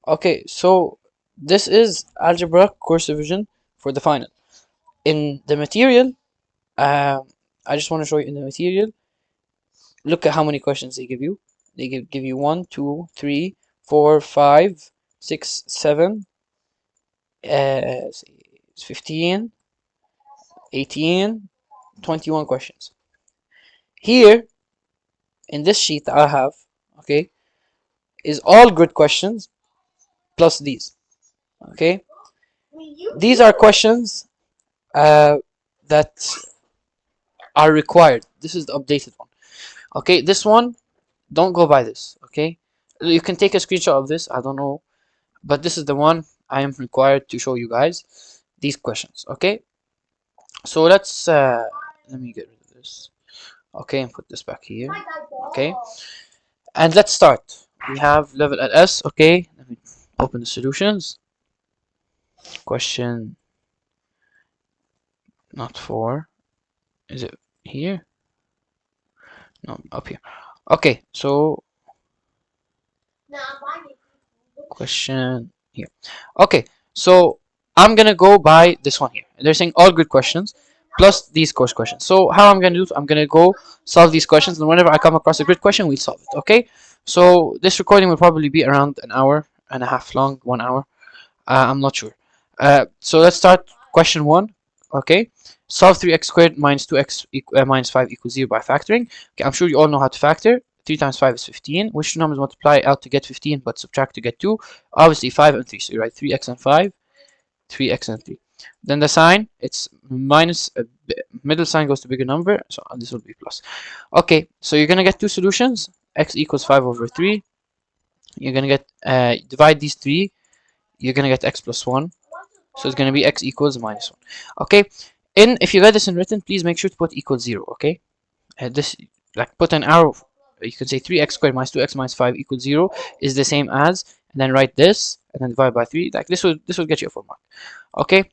Okay, so this is algebra course revision for the final. In the material, I just want to show you in the material. Look at how many questions they give you. They give you 1, 2, 3, 4, 5, 6, 7, 15, 18, 21 questions. Here in this sheet that I have, okay, is all grid questions plus these. Okay, these are questions that are required. This is the updated one. Okay, this one, don't go by this. Okay, you can take a screenshot of this. I don't know, but this is the one I am required to show you guys these questions. Okay, so let me get rid of this. Okay, and put this back here. Okay, and let's start. We have level at S. Okay, let me open the solutions. Question not 4. Is it here? No, up here. Okay, so question here. Okay, so I'm gonna go by this one here. They're saying all grid questions plus these course questions. So how I'm gonna do it, I'm gonna go solve these questions, and whenever I come across a grid question, we'll solve it. Okay, so this recording will probably be around an hour and a half long, 1 hour. I'm not sure. So let's start question 1. Okay, solve 3x squared minus 2x minus 5 equals 0 by factoring. Okay, I'm sure you all know how to factor. 3 times 5 is 15. Which two numbers multiply out to get 15 but subtract to get 2? Obviously 5 and 3. So you write 3x and 5, 3x and 3. Then the sign, it's minus, middle sign goes to bigger number, so this will be plus. Okay, so you're going to get two solutions. X equals 5 over 3. You're going to get, divide these 3. You're going to get x plus 1. So it's going to be x equals minus 1. Okay, if you get this in written, please make sure to put equals 0. Okay, this, like, put an arrow. You can say 3x squared minus 2x minus 5 equals 0 is the same as, and then write this and then divide by 3. Like this will get you a 4 mark. Okay,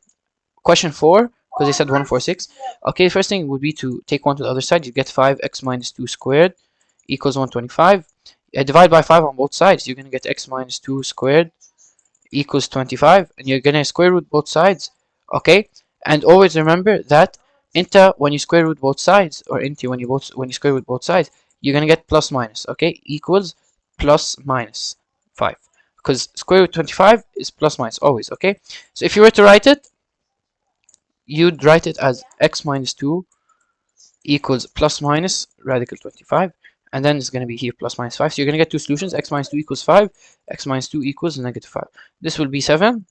question 4, because they said 1, 4, 6. Okay, first thing would be to take 1 to the other side. You get 5x minus 2 squared equals 125. Divide by 5 on both sides. You're going to get x minus 2 squared equals 25, and you're going to square root both sides. Okay, and always remember that when you square root both sides, or when you square root both sides, you're going to get plus minus. Okay, equals plus minus 5, because square root 25 is plus minus always. Okay, so if you were to write it, you'd write it as x minus 2 equals plus minus radical 25, and then it's going to be here plus minus 5. So you're going to get two solutions. X minus 2 equals 5, x minus 2 equals negative 5. This will be 7,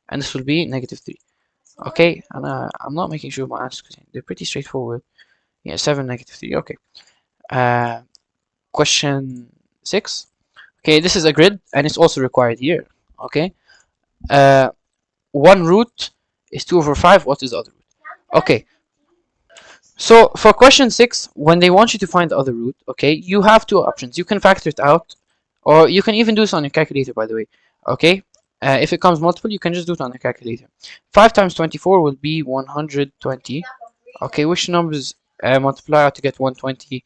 and this will be negative 3. Okay, and I'm not making sure my answers, because they're pretty straightforward. Yeah, 7, negative 3. Okay. Question 6. Okay, this is a grid, and it's also required here. Okay. One root is 2 over 5. What is the other root? Okay. So for question 6, when they want you to find the other root, okay, you have two options. You can factor it out, or you can even do this on your calculator, by the way. Okay. If it comes multiple, you can just do it on the calculator. 5 times 24 will be 120. Okay, which numbers multiply out to get 120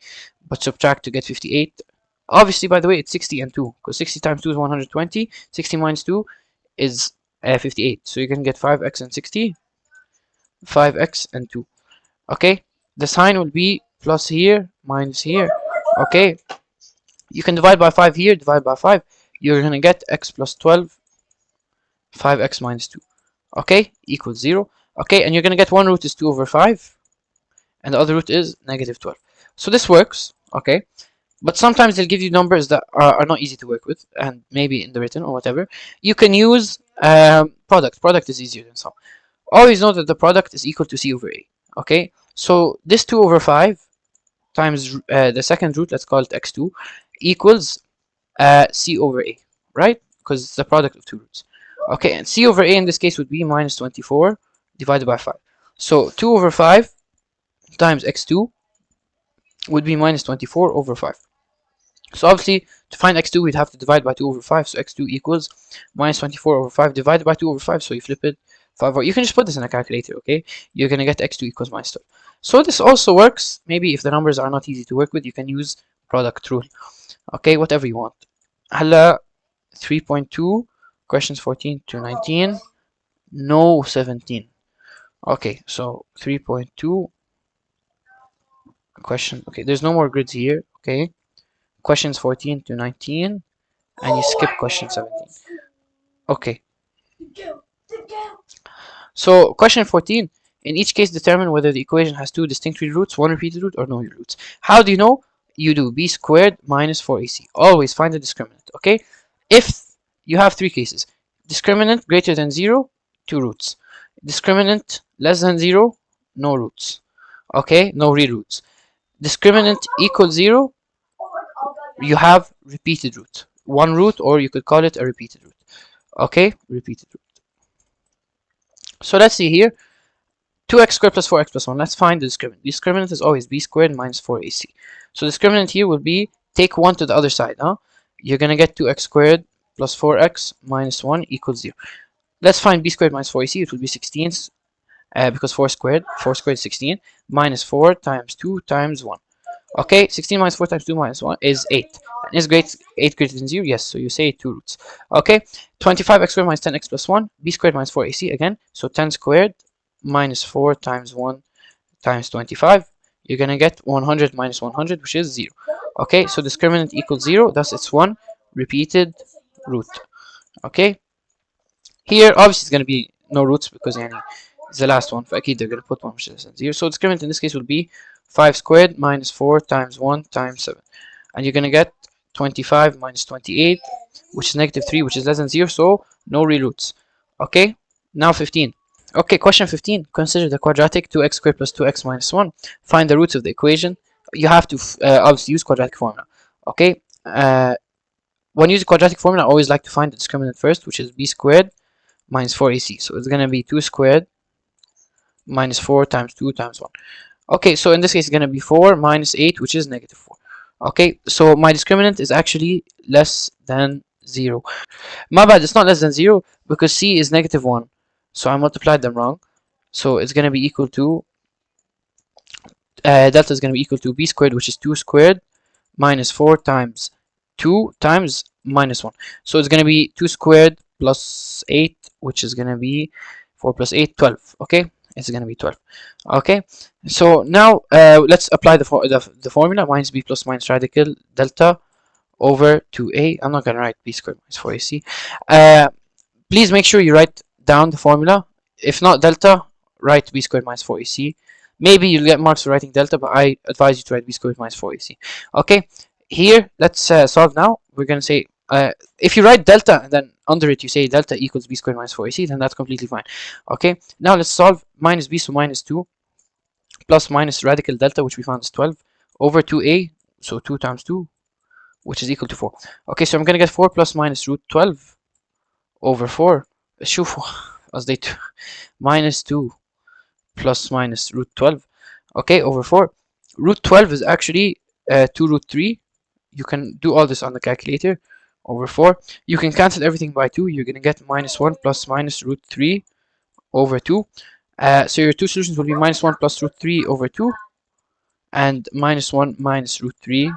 but subtract to get 58? Obviously, by the way, it's 60 and 2, because 60 times 2 is 120. 60 minus 2 is 58. So you can get 5x and 60, 5x and 2. Okay, the sign will be plus here, minus here. Okay, you can divide by 5 here, divide by 5. You're going to get x plus 12, 5x minus 2. Okay, equals 0. Okay, and you're going to get one root is 2 over 5, and the other root is negative 12. So this works. Okay, but sometimes they'll give you numbers that are not easy to work with, and maybe in the written or whatever. You can use product. Product is easier than sum. Always know that the product is equal to c over a. Okay, so this 2 over 5 times the second root, let's call it x2, equals c over a, right? Because it's the product of two roots. Okay, and c over a in this case would be minus 24 divided by 5. So 2 over 5 times x2 would be minus 24 over 5. So obviously, to find x2, we'd have to divide by 2 over 5. So x2 equals minus 24 over 5 divided by 2 over 5. So you flip it 5 over. You can just put this in a calculator, okay? You're going to get x2 equals minus 12. So this also works. Maybe if the numbers are not easy to work with, you can use product rule. Okay, whatever you want. Hala 3.2. Questions 14 to 19. No 17. Okay, so 3.2 question. Okay, there's no more grids here. Okay, questions 14 to 19, and you skip question 17. Okay, so question 14. In each case, determine whether the equation has two distinct real roots, one repeated root, or no real roots. How do you know? You do b squared minus 4ac. Always find the discriminant. Okay, if you have three cases: discriminant greater than 0, two roots; discriminant less than 0, no roots. Okay, no real roots. Discriminant equals 0, you have repeated root, one root, or you could call it a repeated root. Okay, repeated root. So let's see here. 2x squared plus 4x plus 1. Let's find the discriminant. The discriminant is always b squared minus 4ac. So the discriminant here will be take 1 to the other side. You're going to get 2x squared plus 4x minus 1 equals 0. Let's find b squared minus 4ac. It will be 16 because 4 squared is 16 minus 4 times 2 times 1. Okay, 16 minus 4 times 2 minus 1 is 8. And is 8 greater than 0? Yes, so you say 2 roots. Okay, 25x squared minus 10x plus 1, b squared minus 4ac again. So 10 squared minus 4 times 1 times 25. You're going to get 100 minus 100, which is 0. Okay, so discriminant equals 0, thus it's 1 repeated root. Okay, here obviously it's going to be no roots because it's the last one. فأكيد they're going to put 1 which is 0. So discriminant in this case will be 5 squared minus 4 times 1 times 7. And you're going to get 25 minus 28, which is negative 3, which is less than 0. So no real roots. Okay, now 15. Okay, question 15. Consider the quadratic 2x squared plus 2x minus 1. Find the roots of the equation. You have to obviously use quadratic formula. Okay, when using quadratic formula, I always like to find the discriminant first, which is b squared minus 4ac. So it's going to be 2 squared minus 4 times 2 times 1. Okay, so in this case, it's going to be 4 minus 8, which is negative 4. Okay, so my discriminant is actually less than 0. My bad, it's not less than 0 because c is negative 1. So I multiplied them wrong. So it's going to be equal to, delta is going to be equal to b squared, which is 2 squared minus 4 times 2 times minus 1. So it's going to be 2 squared plus 8, which is going to be 4 plus 8, 12. Okay, it's going to be 12. Okay, so now let's apply the formula. Minus b plus minus radical delta over 2a. I'm not going to write b squared minus 4ac. Please make sure you write down the formula. If not delta, write b squared minus 4ac. Maybe you'll get marks for writing delta, but I advise you to write b squared minus 4ac. Okay, here let's solve now. We're going to say if you write delta and then under it you say delta equals b squared minus 4ac, then that's completely fine. Okay, now let's solve. Minus b, so minus 2 plus minus radical delta, which we found is 12, over 2a, so 2 times 2, which is equal to 4. Okay, so I'm going to get 4 plus minus root 12 over 4. شوفوا قصدي minus 2 plus minus root 12. Okay, over 4. Root 12 is actually 2 root 3. You can do all this on the calculator. Over 4. You can cancel everything by 2. You're going to get minus 1 plus minus root 3 over 2. So your two solutions will be minus 1 plus root 3 over 2 and minus 1 minus root 3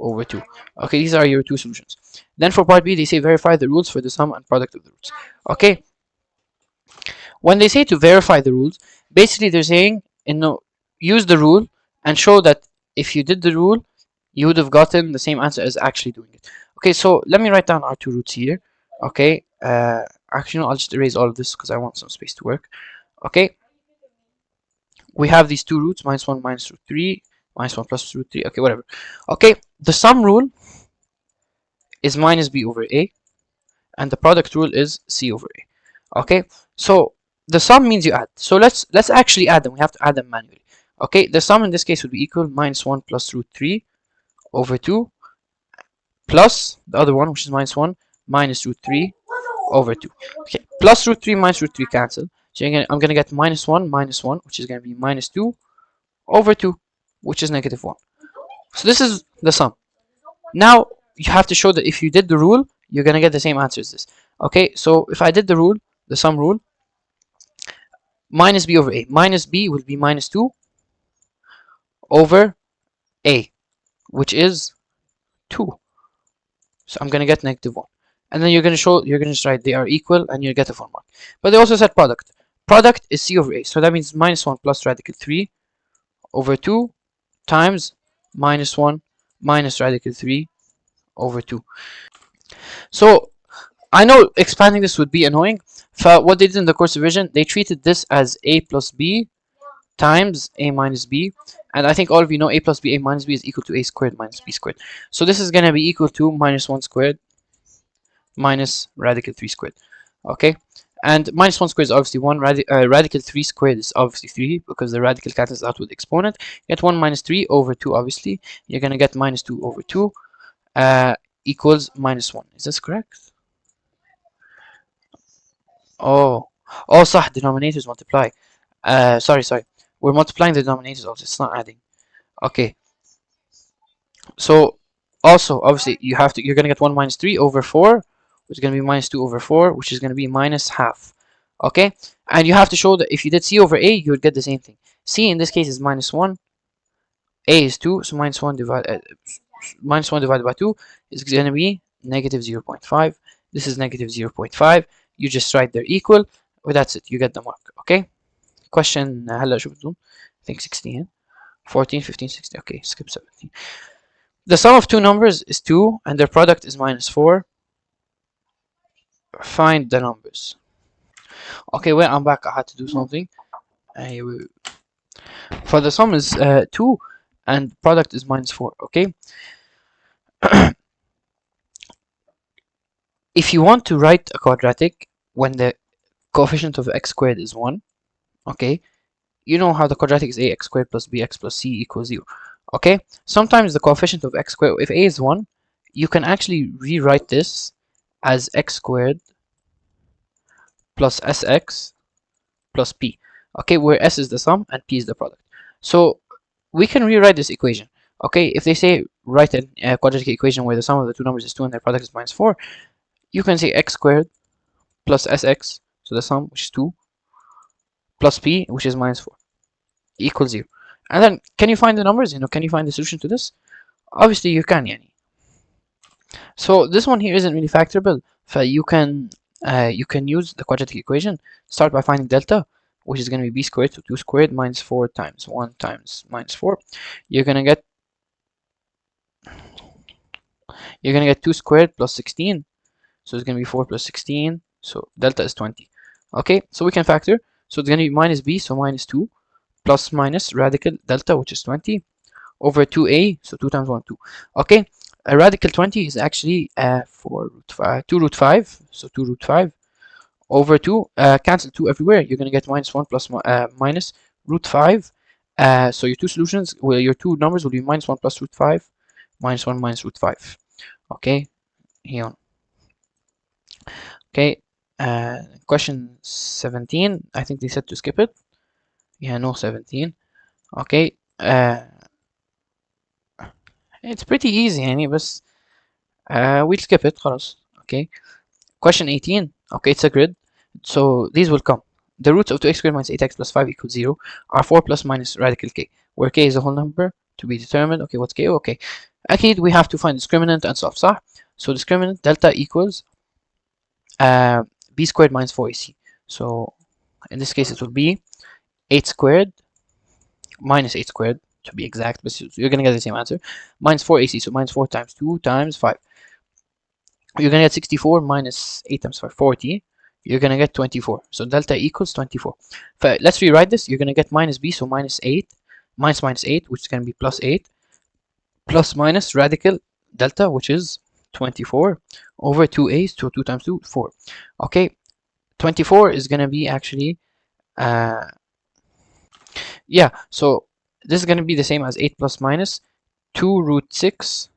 over 2. Okay, these are your two solutions. Then for part B, they say verify the rules for the sum and product of the roots. Okay, when they say to verify the rules, basically they're saying, use the rule and show that if you did the rule, you would have gotten the same answer as actually doing it. Okay, so let me write down our two roots here. Okay, actually, no, I'll just erase all of this because I want some space to work. Okay, we have these two roots, minus 1 minus root 3, minus 1 plus root 3, okay, whatever. Okay, the sum rule is minus b over a, and the product rule is c over a. Okay, so the sum means you add. So let's actually add them. We have to add them manually. Okay, the sum in this case would be equal minus 1 plus root 3 over 2 plus the other one, which is minus 1 minus root 3 over 2. Okay, plus root 3 minus root 3 cancel. So I'm going to get minus 1 minus 1, which is going to be minus 2 over 2, which is negative 1. So this is the sum. Now you have to show that if you did the rule, you're going to get the same answer as this. Okay, so if I did the rule, the sum rule, minus b over a. Minus b will be minus 2 over a, which is 2. So I'm going to get negative 1. and then you're gonna just write they are equal, and you get a 4 mark. But they also said product is c over a, so that means -1 plus radical 3 over 2 times -1 minus radical 3 over 2. So I know expanding this would be annoying. What they did in the course division, they treated this as a plus b times a minus b, and I think all of you know a plus b, a minus b is equal to a squared minus b squared. So this is going to be equal to -1 squared minus radical 3 squared. Okay, and -1 squared is obviously 1. Radical 3 squared is obviously 3 because the radical cancels out with the exponent. You get 1 minus 3 over 2, obviously. You're going to get -2 over 2 equals -1. Is this correct? Oh, oh, صح, denominators multiply. Sorry. We're multiplying the denominators also. It's not adding. Okay. So also, obviously, you're gonna get 1 minus 3 over 4, which is gonna be -2 over 4, which is gonna be minus half. Okay, and you have to show that if you did c over a, you would get the same thing. C in this case is -1, a is 2, so -1 divided by 2 is gonna be -0.5. This is -0.5. You just write they're equal. Well, that's it. You get the mark. Okay. Question هلا شو بدهم? I think 16, 14, 15, 16. Okay, skip 17. The sum of two numbers is 2 and their product is -4. Find the numbers. Okay, wait, I'm back. I had to do something. For the sum is 2 and product is -4. Okay. If you want to write a quadratic when the coefficient of x squared is 1, okay, you know how the quadratic is ax squared plus bx plus c equals 0. Okay, sometimes the coefficient of x squared, if a is 1, you can actually rewrite this as x squared plus sx plus p. Okay, where s is the sum and p is the product. So we can rewrite this equation. Okay, if they say write a quadratic equation where the sum of the two numbers is 2 and their product is -4, you can say x squared plus sx, so the sum, which is 2, plus p, which is -4, equals 0. And then, can you find the numbers? Can you find the solution to this? Obviously, you can, yani. So this one here isn't really factorable. So you can use the quadratic equation. Start by finding delta, which is going to be b squared, so 2 squared minus 4 times 1 times -4. You're gonna get 2 squared plus 16, so it's gonna be 4 plus 16. So delta is 20. Okay, so we can factor. So it's gonna be minus b, so -2, plus minus radical delta, which is 20, over 2a, so 2 times 1, 2. Okay, a radical 20 is actually 2 root 5, so 2 root 5 over 2. Cancel 2 everywhere. You're going to get -1 plus minus root 5. So your two solutions, well, your two numbers will be -1 plus root 5, -1 minus root 5. Okay, here. Okay, question 17. I think they said to skip it. Yeah, no, 17. Okay, it's pretty easy يعني بس we'll skip it خلاص. Okay, question 18. Okay, it's a grid, so these will come. The roots of 2x squared minus 8x plus 5 equals 0 are 4 plus minus radical k, where k is a whole number to be determined. Okay, what's k? Okay, أكيد we have to find discriminant and solve, صح? So discriminant delta equals b squared minus 4ac. So in this case it will be 8 squared minus 8 squared, to be exact, but you're gonna get the same answer, minus 4ac, so minus 4 times 2 times 5. You're gonna get 64 minus 8 times 5, 40. You're gonna get 24, so delta equals 24. Let's rewrite this. You're gonna get minus b, so minus 8, minus 8, which is gonna be plus 8, plus minus radical delta, which is 24, over 2a, so 2 times 2, 4. Okay, 24 is gonna be actually yeah, so this is going to be the same as 8 plus minus 2 root 6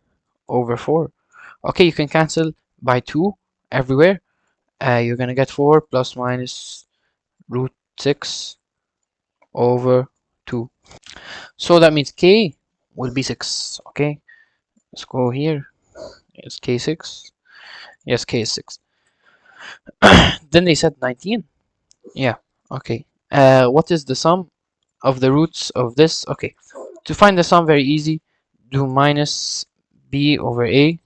over 4. Okay, you can cancel by 2 everywhere. You're going to get 4 plus minus root 6 over 2. So that means k will be 6. Okay, let's go here. It's k6. Yes, k is 6. Then they said 19. Yeah, okay. What is the sum of the roots of this? Okay, to find the sum, very easy. Do minus b over a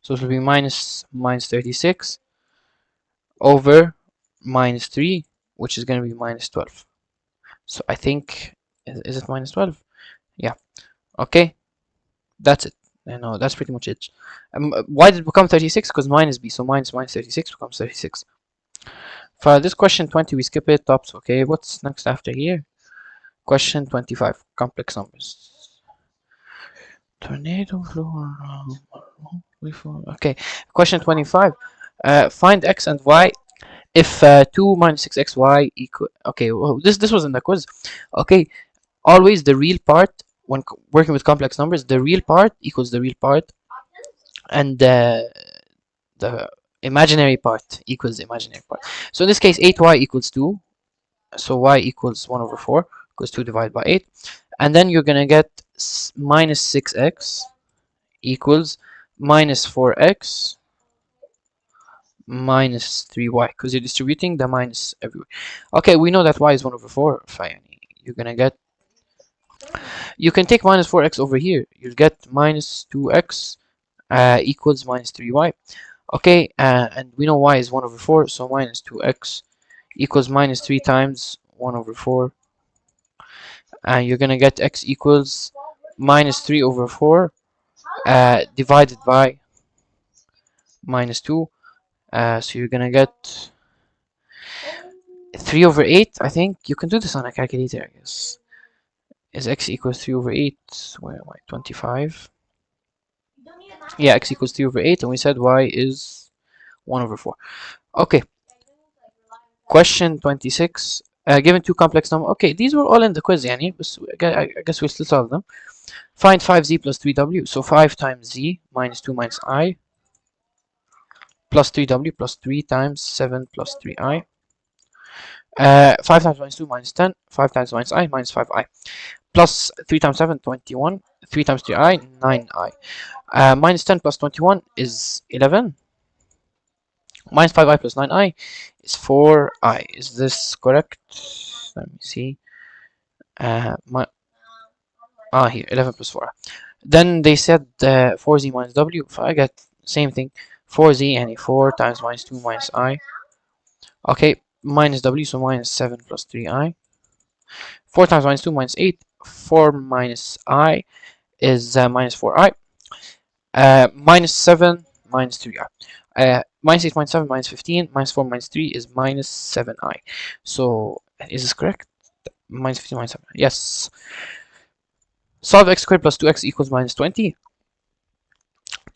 So it will be minus 36 over minus 3, which is going to be minus 12. So I think, is it minus 12? Yeah. Okay, that's it. No, that's pretty much it. Why did it become 36? Because minus b, so minus 36 becomes 36. For this question 20, we skip it. Tops. Okay, what's next after here? Question 25, complex numbers. Tornado floor. Okay, question 25. Find x and y if 2 minus 6xy equal. Okay, well, this was in the quiz. Okay, always the real part when working with complex numbers, the real part equals the real part, and the imaginary part equals the imaginary part. So in this case, 8y equals 2. So y equals 1 over 4 because 2 divided by 8. And then you're going to get minus 6x equals minus 4x minus 3y because you're distributing the minus everywhere. Okay, we know that y is 1 over 4. Fine. You're going to get, you can take minus 4x over here. You'll get minus 2x equals minus 3y. Okay, and we know y is 1 over 4, so minus 2x equals minus 3 times 1 over 4. And you're going to get x equals minus 3 over 4 divided by minus 2. So you're going to get 3 over 8. I think you can do this on a calculator, I guess. Is x equals 3 over 8? Where am I? 25. Yeah, x equals 3 over 8, and we said y is 1 over 4. Okay. Question 26. Given two complex numbers. Okay, these were all in the quiz, yani. I guess we'll still solve them. Find 5z plus 3w. So 5 times z minus 2 minus I plus 3w plus 3 times 7 plus 3i. 5 times minus 2 minus 10. 5 times minus I minus 5i. Plus 3 times 7, 21. 3 times 3i, 9i. Minus 10 plus 21 is 11. Minus 5i plus 9i is 4i. Is this correct? Let me see. Here, 11 plus 4i. Then they said 4z minus w. If I get same thing, 4z and 4 times minus 2 minus I. Okay, minus w, so minus 7 plus 3i. 4 times minus 2 minus 8. 4 minus I is minus 4i. Minus 7 minus 3i. Minus 8 minus 7 minus 15. Minus 4 minus 3 is minus 7i. So, is this correct? Minus 15 minus 7. Yes. Solve x squared plus 2x equals minus 20.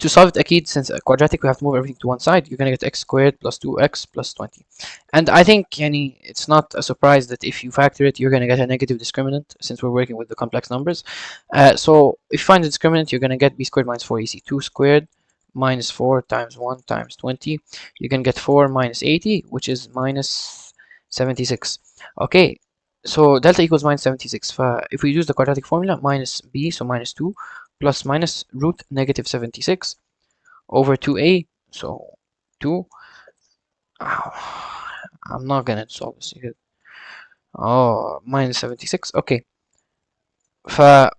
To solve it, again, since a quadratic, we have to move everything to one side. You're going to get x squared plus 2x plus 20. And I think, yani, it's not a surprise that if you factor it, you're going to get a negative discriminant, since we're working with the complex numbers. So if you find the discriminant, you're going to get b squared minus 4ac. 2 squared minus 4 times 1 times 20. You can get 4 minus 80, which is minus 76. Okay, so delta equals minus 76. If we use the quadratic formula, minus b, so minus 2, plus minus root negative 76 over 2a, so 2. I'm not gonna solve this. Oh, minus 76. Okay.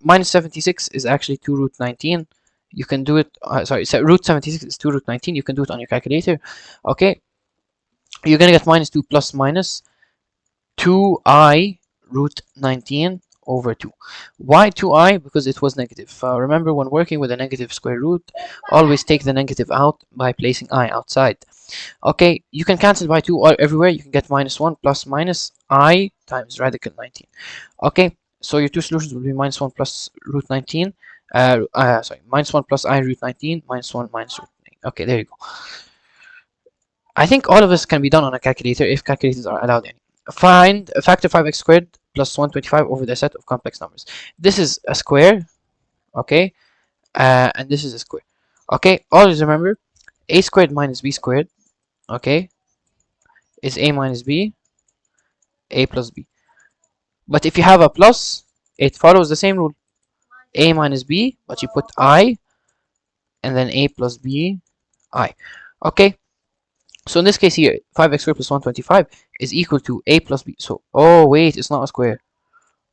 Minus 76 is actually 2 root 19. You can do it, sorry, so root 76 is 2 root 19. You can do it on your calculator. Okay. You're gonna get minus 2 plus minus 2i root 19 over 2. Why 2i? Because it was negative. Remember, when working with a negative square root, always take the negative out by placing I outside. Okay, you can cancel by 2 everywhere. You can get minus 1 plus minus I times radical 19. Okay, so your two solutions will be minus 1 plus root 19. Sorry, minus 1 plus I root 19, minus 1 minus root 19. Okay, there you go. I think all of this can be done on a calculator if calculators are allowed any. Find factor 5x squared plus 125 over the set of complex numbers. This is a square, okay, and this is a square. Okay, always remember, a squared minus b squared, okay, is a minus b, a plus b. But if you have a plus, it follows the same rule. A minus b, but you put I, and then a plus b, I. Okay, so in this case here, 5x squared plus 125 is equal to a plus b. So, oh wait, it's not a square.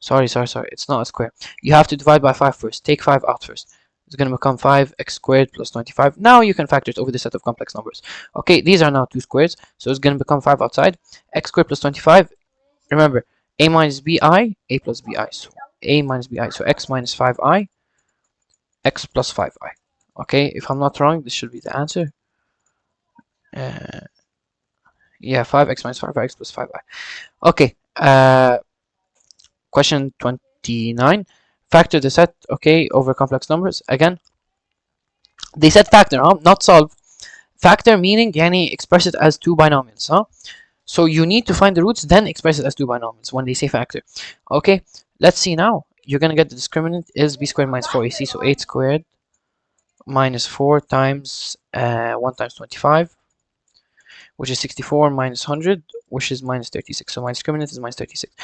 Sorry, it's not a square. You have to divide by 5 first. Take 5 out first. is going to become 5x squared plus 25. Now you can factor it over the set of complex numbers. Okay, these are now 2 squares, so it's going to become 5 outside. X squared plus 25. Remember, a minus bi, a plus bi. So a minus bi. So x minus 5i, x plus 5i. Okay, if I'm not wrong, this should be the answer. Yeah, 5x minus 5i, x plus 5i. Okay, question 29. Factor the set, okay, over complex numbers. Again, they said factor, not solve. Factor meaning yani express it as 2 binomials, So you need to find the roots, then express it as 2 binomials when they say factor. Okay, let's see now. You're gonna get the discriminant is b squared minus 4ac, so 8 squared minus 4 times 1 times 25, which is 64 minus 100, which is minus 36. So my discriminant is minus 36.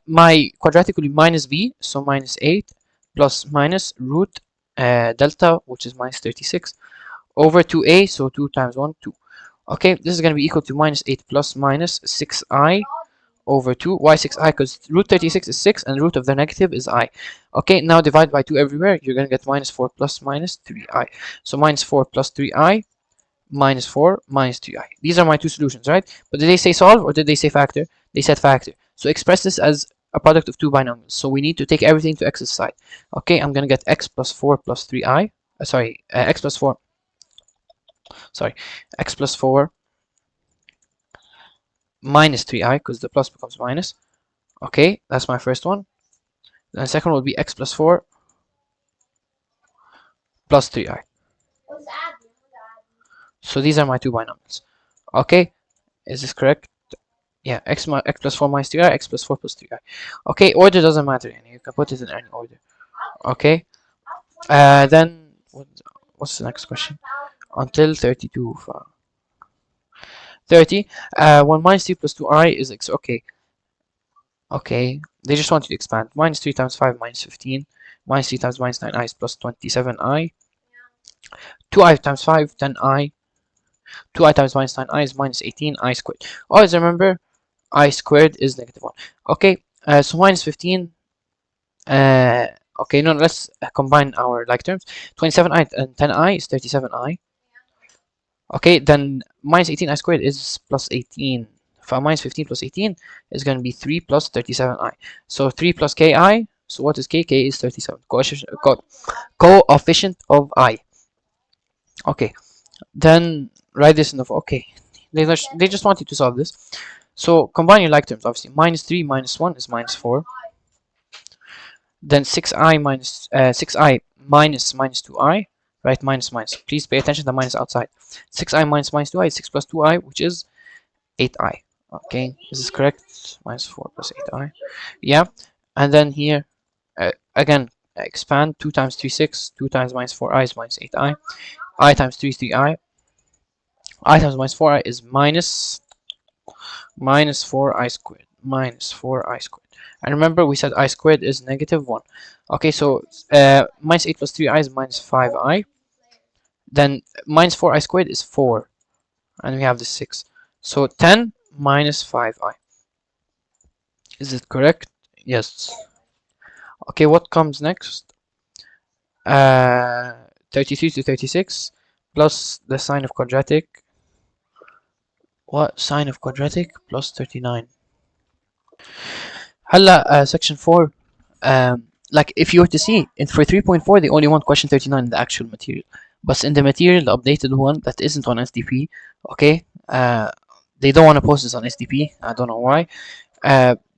My quadratic will be minus b, so minus 8 plus minus root delta, which is minus 36, over 2a, so 2 times 1, 2. Okay, this is going to be equal to minus 8 plus minus 6i over 2. Why 6i? Because root 36 is 6 and root of the negative is I. Okay, now divide by 2 everywhere. You're going to get minus 4 plus minus 3i. So minus 4 plus 3i minus 4 minus 3i. These are my two solutions, right? But did they say solve or did they say factor? They said factor. So express this as a product of 2 binomials. So we need to take everything to x's side. Okay, I'm going to get x plus 4 plus 3i. X plus 4. X plus 4 minus 3i, because the plus becomes minus. Okay, that's my first one. Then the second will be x plus 4 plus 3i. So these are my 2 binomials. Okay, is this correct? Yeah, x plus 4 minus 3i, x plus 4 plus 3i. Okay, order doesn't matter. You can put it in any order. Okay, then what's the next question? Until 32. 30. 1 minus 3 plus 2i is x. Okay. Okay, they just want you to expand. Minus 3 times 5 minus 15. Minus 3 times minus 9i is plus 27i. 2i times 5, 10i. 2i times minus 9i is minus 18i squared. Always remember, I squared is negative 1. Okay, so minus 15. Okay, no, let's combine our like terms. 27i and 10i is 37i. Okay, then minus 18i squared is plus 18. For minus 15 plus 18 is going to be 3 plus 37i. So 3 plus ki. So what is k? K is 37. Coefficient of I. Okay, then write this in the. Okay, they just want you to solve this. So combine your like terms. Obviously, minus 3 minus 1 is minus 4. Then 6i minus 6i minus 2i. Right, minus minus. Please pay attention to the minus outside. 6i minus 2i is 6 plus 2i, which is 8i. Okay, is this correct? Minus 4 plus 8i. Yeah, and then here again expand. 2 times 3 6. 2 times minus 4i is minus 8i. I times 3 3i. I times minus 4i is minus 4i squared. Minus 4i squared. And remember, we said I squared is negative 1. Okay, so minus 8 plus 3i is minus 5i. Then minus 4i squared is 4. And we have the 6. So 10 minus 5i. Is it correct? Yes. Okay, what comes next? 33 to 36 plus the sign of quadratic. What? Sign of quadratic plus 39. Halla, section 4. Like if you were to see, for 3.4 they only want question 39 in the actual material. But in the material, the updated one that isn't on SDP, okay, they don't want to post this on SDP. I don't know why.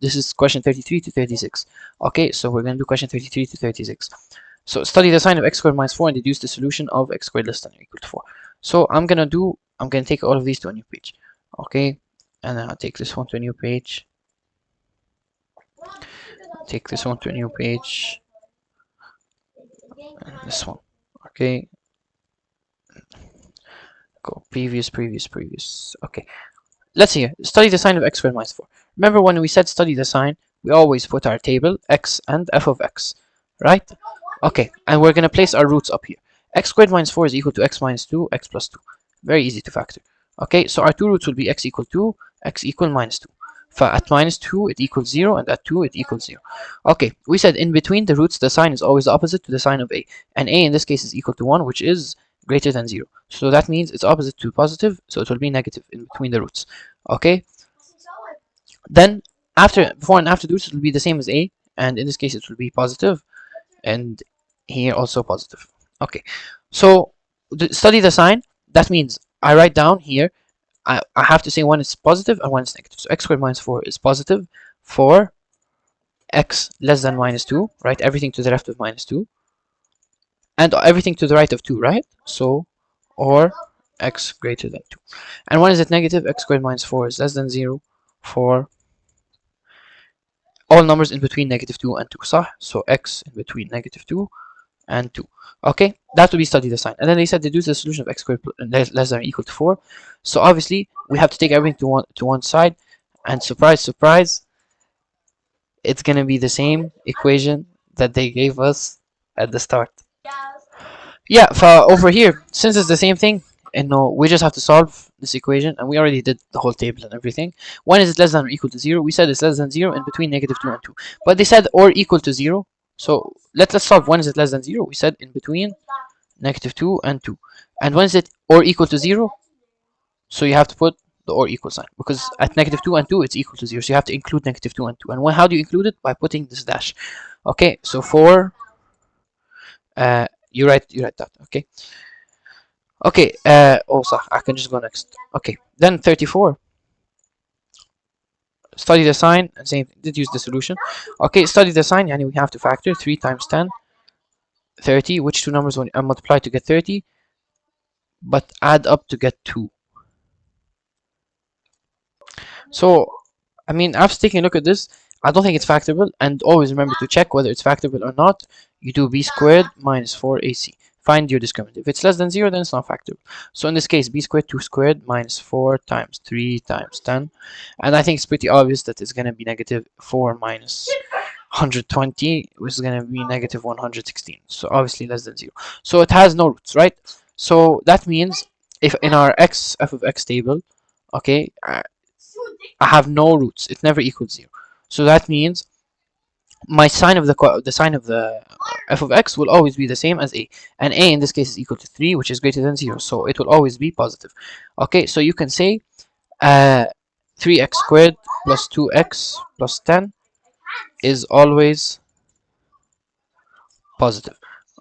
This is question 33 to 36. Okay, so we're going to do question 33 to 36. So study the sign of x squared minus 4 and deduce the solution of x squared less than or equal to 4. So I'm going to take all of these to a new page. Okay, and then I'll take this one to a new page. Take this one to a new page. And this one. Okay. Go previous. Okay. Let's see here. Study the sign of x squared minus 4. Remember when we said study the sign, we always put our table x and f of x, right? Okay, and we're going to place our roots up here. X squared minus 4 is equal to x minus 2, x plus 2. Very easy to factor. Okay, so our two roots will be x equal 2, x equal minus 2. at minus 2 it equals 0, and at 2 it equals 0. Okay, we said in between the roots the sign is always opposite to the sign of a, and a in this case is equal to 1, which is greater than 0. So that means it's opposite to positive, so it will be negative in between the roots. Okay, then before and after the roots it will be the same as a, and in this case it will be positive, and here also positive. Okay, so study the sign. That means I write down here, I have to say one is positive and one is negative. So x squared minus 4 is positive for x less than minus 2, right? Everything to the left of minus 2, and everything to the right of 2, right? So, or x greater than 2. And when is it negative? X squared minus 4 is less than 0 for all numbers in between negative 2 and 2, صح? So x in between negative 2 and 2. Okay, that will be study the sign. And then they said deduce the solution of x squared less than or equal to 4. So obviously we have to take everything to one side, and surprise surprise, it's gonna be the same equation that they gave us at the start. Yeah, for over here, since it's the same thing, and no, we just have to solve this equation, and we already did the whole table and everything. When is it less than or equal to 0? We said it's less than 0 in between negative 2 and 2, but they said or equal to 0. So let's solve when is it less than 0. We said in between negative 2 and 2. And when is it or equal to 0? So you have to put the or equal sign, because at negative 2 and 2 it's equal to 0. So you have to include negative 2 and 2. And how do you include it? By putting this dash. Okay, so for you write that. Okay. Okay, oh, صح, I can just go next. Okay, then 34. Study the sign, and same thing, deduce the solution. Okay, study the sign, and we have to factor 3 times 10, 30. Which two numbers when multiply to get 30, but add up to get 2? So, I mean, after taking a look at this, I don't think it's factorable, and always remember to check whether it's factorable or not. You do b squared minus 4ac. Find your discriminant. If it's less than 0, then it's not factorable. So in this case, b squared 2 squared minus 4 times 3 times 10. And I think it's pretty obvious that it's going to be negative 4 minus 120, which is going to be negative 116. So obviously less than 0. So it has no roots, right? So that means if in our f of x table, okay, I have no roots. It never equals 0. So that means my sign of the sign of the f of x will always be the same as a, and a in this case is equal to 3, which is greater than 0, so it will always be positive. Okay, so you can say 3x squared plus 2x plus 10 is always positive.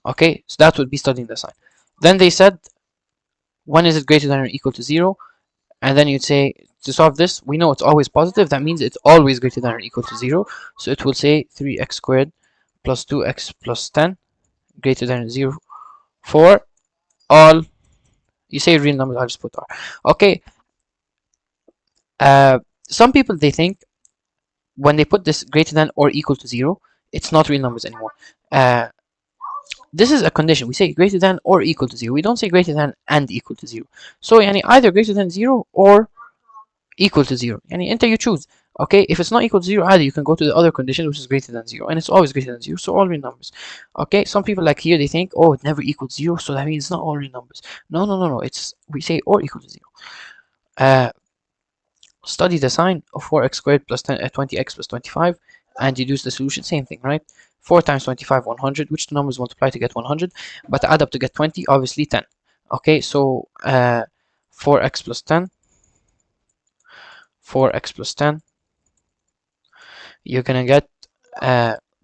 Okay, so that would be studying the sign. Then they said when is it greater than or equal to 0, and then you'd say to solve this, we know it's always positive. That means it's always greater than or equal to 0. So it will say 3x squared plus 2x plus 10 greater than 0 for all. You say real numbers, I'll just put r. Okay. Some people, they think when they put this greater than or equal to 0, it's not real numbers anymore. This is a condition. We say greater than or equal to 0. We don't say greater than and equal to 0. So either greater than 0 or equal to 0. Until you choose. Okay, if it's not equal to 0 either, you can go to the other condition, which is greater than 0, and it's always greater than 0, so all real numbers. Okay, some people like here, they think, oh, it never equals 0, so that means it's not all real numbers. No, it's, we say or equal to 0. Study the sign of 4x squared plus 20x plus 25, and deduce the solution. Same thing, right? 4 times 25, 100. Which two numbers multiply to get 100, but add up to get 20? Obviously 10. Okay, so 4x plus 10, 4x plus 10, you're gonna get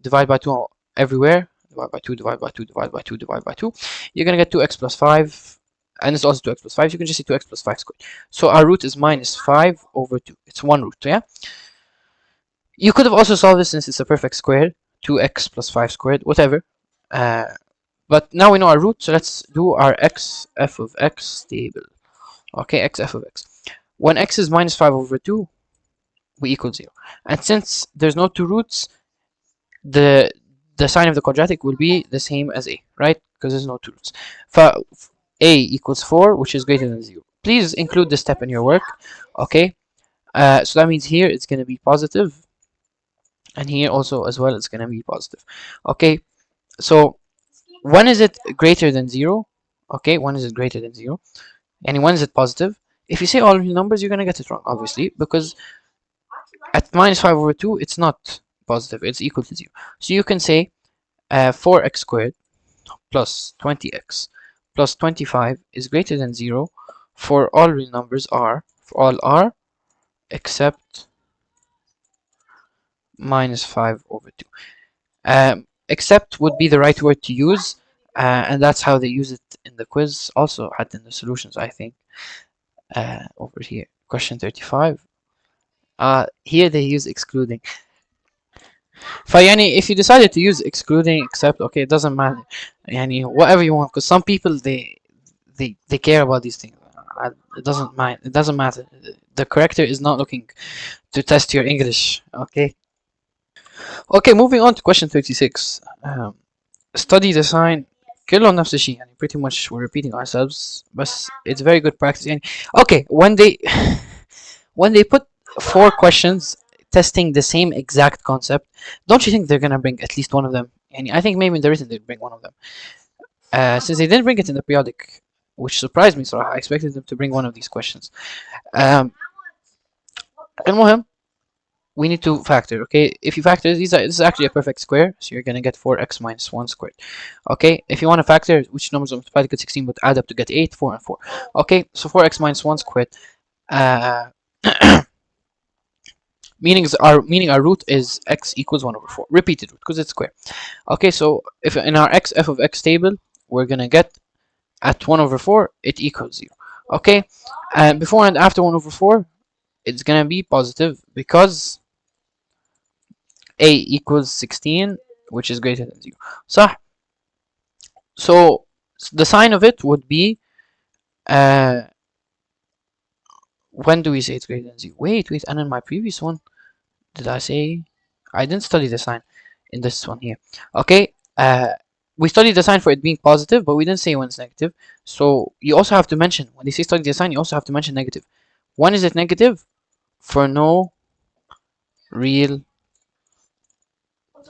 divide by 2 everywhere, divide by 2, divide by 2, divide by 2, divide by 2, you're gonna get 2x plus 5, and it's also 2x plus 5, so you can just say 2x plus 5 squared. So our root is minus 5 over 2. It's one root, yeah? You could have also solved this since it's a perfect square, 2x plus 5 squared, whatever. But now we know our root, so let's do our x f of x table. Okay, x f of x. When x is minus 5 over 2, we equal 0. And since there's no two roots, the sign of the quadratic will be the same as a, right? Because there's no two roots. For a equals 4, which is greater than 0. Please include this step in your work. Okay, so that means here it's going to be positive, and here also as well it's going to be positive. Okay, so when is it greater than 0? Okay, when is it greater than 0? And when is it positive? If you say all real numbers, you're going to get it wrong, obviously, because At minus 5 over 2, it's not positive, it's equal to 0. So you can say 4x squared plus 20x plus 25 is greater than 0 for all real numbers r, for all r except minus 5 over 2. Except would be the right word to use, and that's how they use it in the quiz, also had in the solutions, I think. Over here, question 35. Here they use excluding. فيعني if you decided to use excluding, except, okay, it doesn't matter. يعني whatever you want, because some people they care about these things. It doesn't mind. It doesn't matter. The corrector is not looking to test your English. Okay. Okay, moving on to question 36. Study design كله نفس الشيء يعني pretty much we're repeating ourselves بس it's very good practice يعني. Okay, when they put 4 questions testing the same exact concept, don't you think they're gonna bring at least one of them? يعني I think maybe in the written they'd bring one of them. Since they didn't bring it in the periodic, which surprised me صراحة. I expected them to bring one of these questions. المهم, we need to factor. Okay, if you factor this is actually a perfect square, so you're gonna get 4x minus 1 squared. Okay, if you want to factor which numbers are multiplied to get 16 but add up to get 8, 4 and 4. Okay, so 4x minus 1 squared, meaning our root is x equals 1 over 4, repeated root because it's square. Okay, so if in our f of x table we're gonna get at 1 over 4 it equals 0. Okay, and before and after 1 over 4 it's gonna be positive because a equals 16, which is greater than 0. صح? So the sign of it would be when do we say it's greater than 0? Wait, and in my previous one, did I say? I didn't study the sign in this one here. Okay, we studied the sign for it being positive, but we didn't say when it's negative. So you also have to mention, when they say study the sign, you also have to mention negative. When is it negative? For no real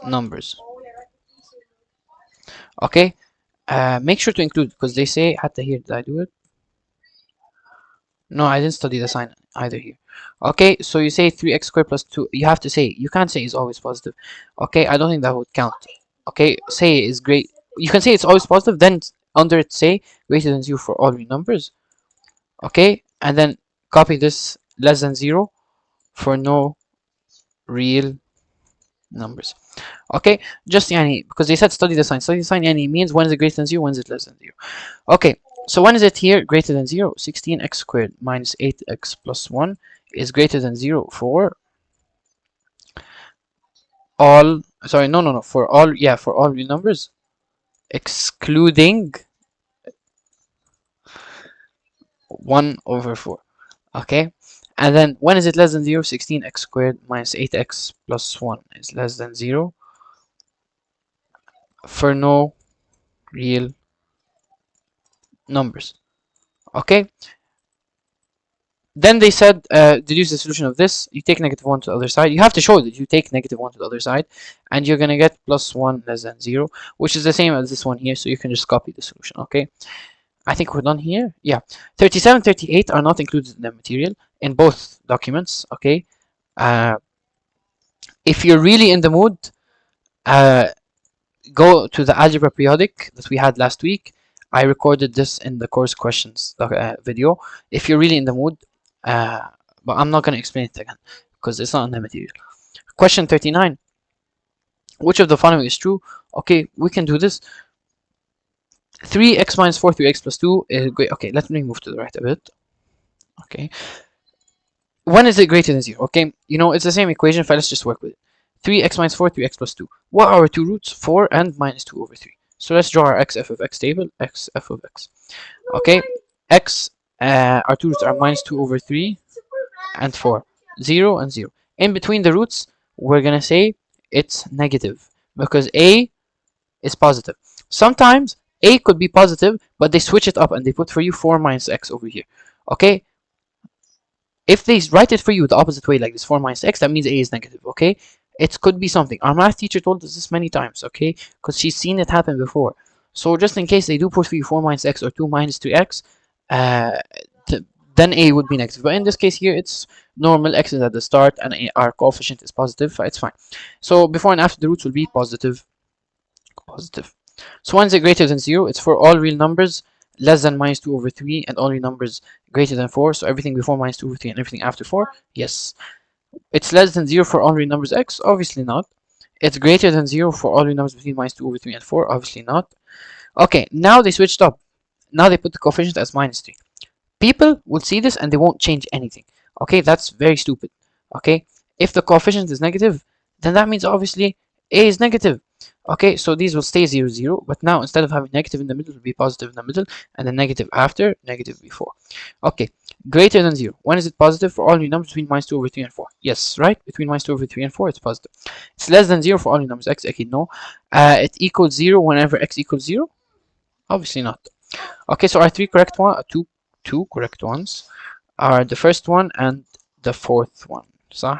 numbers. Okay, make sure to include, because they say حتى here, did I do it? No, I didn't study the sign either here. Okay, so you say 3x squared plus 2. You have to say, you can't say it's always positive. Okay, I don't think that would count. Okay, say is great. You can say it's always positive, then under it say greater than 0 for all real numbers. Okay, and then copy this less than 0 for no real numbers. Okay, just yani, because they said study the sign. Study the sign yani means when is it greater than 0, when is it less than 0. Okay, so when is it here greater than 0? 16x squared minus 8x plus 1 is greater than 0 for all, sorry, no, for all, yeah, for all real numbers, excluding 1 over 4. Okay, and then when is it less than 0? 16x squared minus 8x plus 1 is less than 0 for no real numbers. Okay, then they said deduce the solution of this. You take negative 1 to the other side. You have to show that you take negative 1 to the other side, and you're gonna get plus 1 less than 0, which is the same as this one here, so you can just copy the solution. Okay, I think we're done here. Yeah, 37, 38 are not included in the material in both documents. Okay, if you're really in the mood, go to the algebra periodic that we had last week. I recorded this in the course questions video. If you're really in the mood, but I'm not going to explain it again because it's not in the material. Question 39. Which of the following is true? Okay, we can do this. 3x minus 4, 3x plus 2 is great. Okay, let me move to the right a bit. Okay. When is it greater than 0? Okay, you know, it's the same equation, let's just work with it. 3x minus 4, 3x plus 2. What are our two roots? 4 and minus 2 over 3. So let's draw our x f of x table, x f of x. Okay, x, our two roots are minus 2 over 3 and 4. 0 and 0. In between the roots, we're going to say it's negative because a is positive. Sometimes a could be positive, but they switch it up and they put for you 4 minus x over here. Okay, if they write it for you the opposite way, like this 4 minus x, that means a is negative. Okay, it could be something. Our math teacher told us this many times. Okay, because she's seen it happen before. So just in case they do put for you 4 minus x or 2 minus 3x, then a would be negative. But in this case here, it's normal. X is at the start and our coefficient is positive, so it's fine. So before and after the roots will be positive, positive. So when is it greater than 0? It's for all real numbers less than minus 2 over 3 and all real numbers greater than 4. So everything before minus 2 over 3 and everything after 4, yes. It's less than 0 for all real numbers x, obviously not. It's greater than 0 for all real numbers between minus 2 over 3 and 4, obviously not. Okay, now they switched up. Now they put the coefficient as minus 3. People will see this and they won't change anything. Okay, that's very stupid. Okay, if the coefficient is negative, then that means obviously a is negative. Okay, so these will stay 0, 0, but now instead of having negative in the middle, it will be positive in the middle, and then negative after, negative before. Okay, greater than 0. When is it positive? For all new numbers between minus 2 over 3 and 4. Yes, right? Between minus 2 over 3 and 4, it's positive. It's less than 0 for all new numbers x. Okay, no. It equals 0 whenever x equals 0? Obviously not. Okay, so our two correct ones are the first one and the fourth one. صح?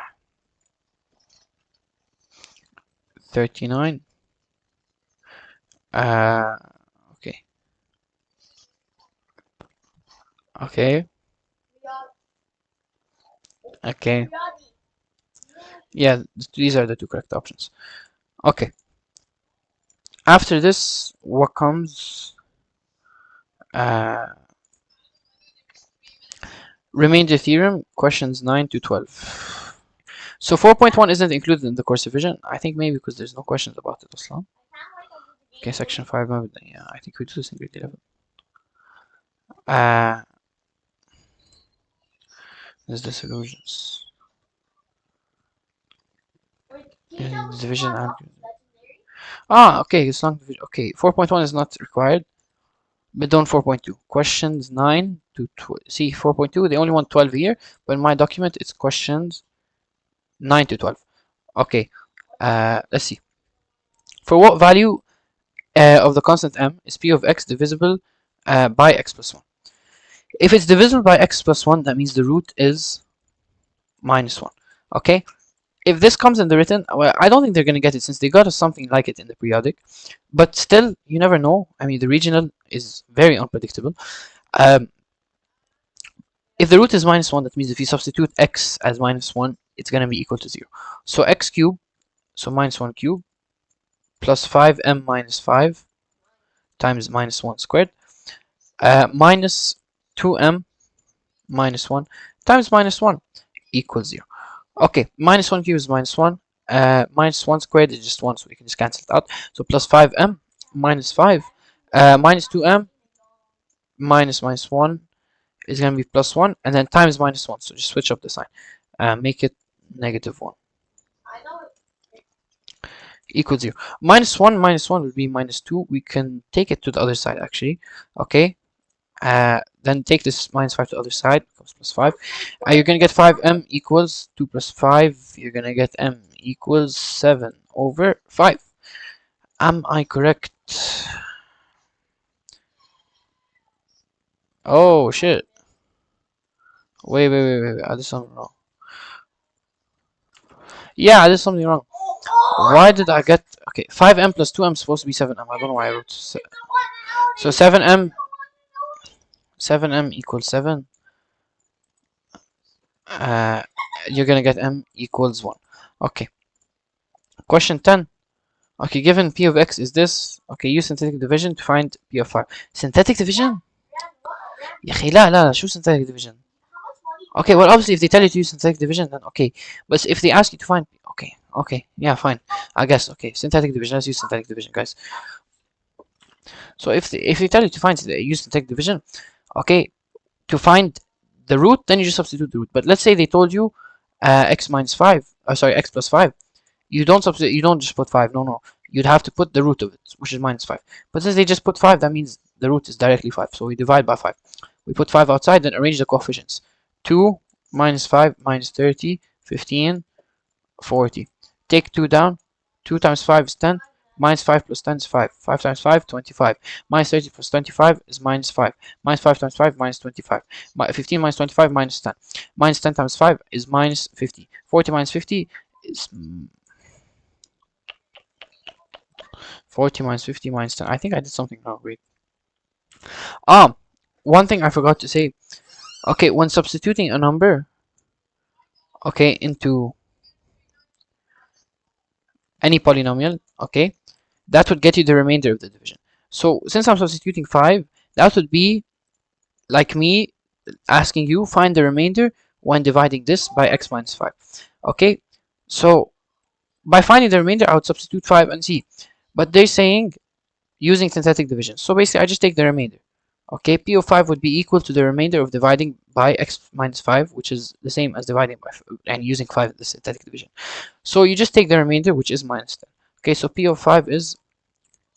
39. Okay. Okay. Okay. Yeah, these are the two correct options. Okay. After this, what comes? Remainder theorem, questions 9 to 12. So 4.1 isn't included in the course division. I think maybe because there's no questions about it, Aslan. Okay, section 5. Yeah, I think we do this in grade 11. There's the solutions. Division and okay, it's long division. Okay, 4.1 is not required. But don't 4.2. Questions 9 to 12. See, 4.2, they only want 12 here, but in my document it's questions 9 to 12. Okay, let's see. For what value of the constant m is p of x divisible by x plus 1? If it's divisible by x plus 1, that means the root is minus 1. Okay, if this comes in the written, well, I don't think they're going to get it since they got us something like it in the periodic. But still, you never know. I mean, the regional is very unpredictable. If the root is minus 1, that means if you substitute x as minus 1, it's going to be equal to 0. So x cubed, so minus 1 cubed, plus 5m minus 5 times minus 1 squared, minus 2m minus 1 times minus 1 equals 0. Okay, minus 1 cubed is minus 1. Minus 1 squared is just 1, so we can just cancel it out. So plus 5m minus 5 minus 2m minus 1 is going to be plus 1, and then times minus 1. So just switch up the sign. Make it negative 1. Equals 0. Minus 1 would be minus 2. We can take it to the other side actually. Okay. Then take this minus 5 to the other side. Becomes plus 5. You're going to get 5m equals 2 plus 5. You're going to get m equals 7 over 5. Am I correct? Oh shit. Wait. I did something wrong. Yeah, I did something wrong. Why did I get... Okay, 5m plus 2m is supposed to be 7m. I don't know why I wrote... So 7m equals 7. You're gonna get m equals 1. Okay. Question 10. Okay, given p of x is this. Okay, use synthetic division to find p of 5. Synthetic division? يا أخي لا شو synthetic division? Okay, well obviously if they tell you to use synthetic division then okay. But if they ask you to find... Okay, yeah, fine. I guess, okay, synthetic division. Let's use synthetic division, guys. So if they tell you to find use synthetic division, okay, to find the root, then you just substitute the root. But let's say they told you x minus 5, sorry, x plus 5. You don't substitute, you don't just put 5. No. You'd have to put the root of it, which is minus 5. But since they just put 5, that means the root is directly 5. So we divide by 5. We put 5 outside, then arrange the coefficients. 2 minus 5 minus 30, 15, 40. Take 2 down. 2 times 5 is 10. Minus 5 plus 10 is 5. 5 times 5, 25. Minus 30 plus 25 is minus 5. Minus 5 times 5, minus 25. 15 minus 25, minus 10. Minus 10 times 5 is minus 50. 40 minus 50 is... 40 minus 50 minus 10. I think I did something wrong. Wait. One thing I forgot to say. Okay, when substituting a number, okay, into any polynomial, okay, that would get you the remainder of the division. So since I'm substituting 5, that would be like me asking you find the remainder when dividing this by x minus 5. Okay, so by finding the remainder, I would substitute 5 and see. But they're saying using synthetic division. So basically, I just take the remainder. Okay, p of 5 would be equal to the remainder of dividing by x minus 5, which is the same as dividing by and using 5 in the synthetic division. So you just take the remainder, which is minus 10. Okay, so p of 5 is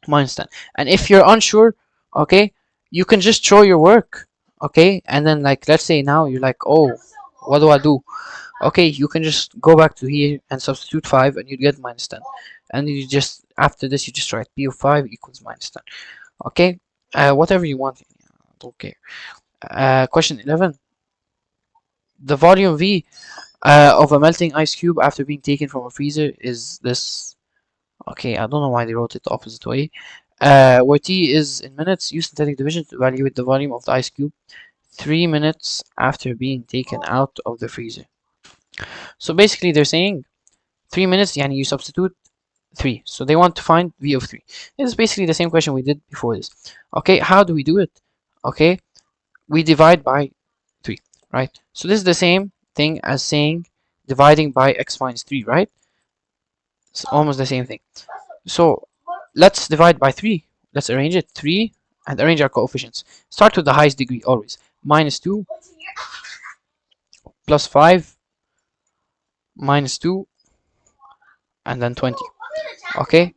minus 10. And if you're unsure, okay, you can just show your work. Okay, and then like let's say now you're like, oh, what do I do? Okay, you can just go back to here and substitute 5 and you get minus 10. And you just, after this, you just write p of 5 equals minus 10. Okay, whatever you want. I don't care. Question 11. The volume V of a melting ice cube after being taken from a freezer is this. Okay, I don't know why they wrote it the opposite way. Where T is in minutes, use synthetic division to evaluate the volume of the ice cube 3 minutes after being taken out of the freezer. So basically they're saying 3 minutes, yani you substitute 3. So they want to find V of 3. This is basically the same question we did before this. Okay, how do we do it? Okay, we divide by 3, right? So this is the same thing as saying dividing by x minus 3, right? It's almost the same thing. So let's divide by 3. Let's arrange it 3 and arrange our coefficients. Start with the highest degree always. Minus 2 plus 5 minus 2 and then 20. Okay,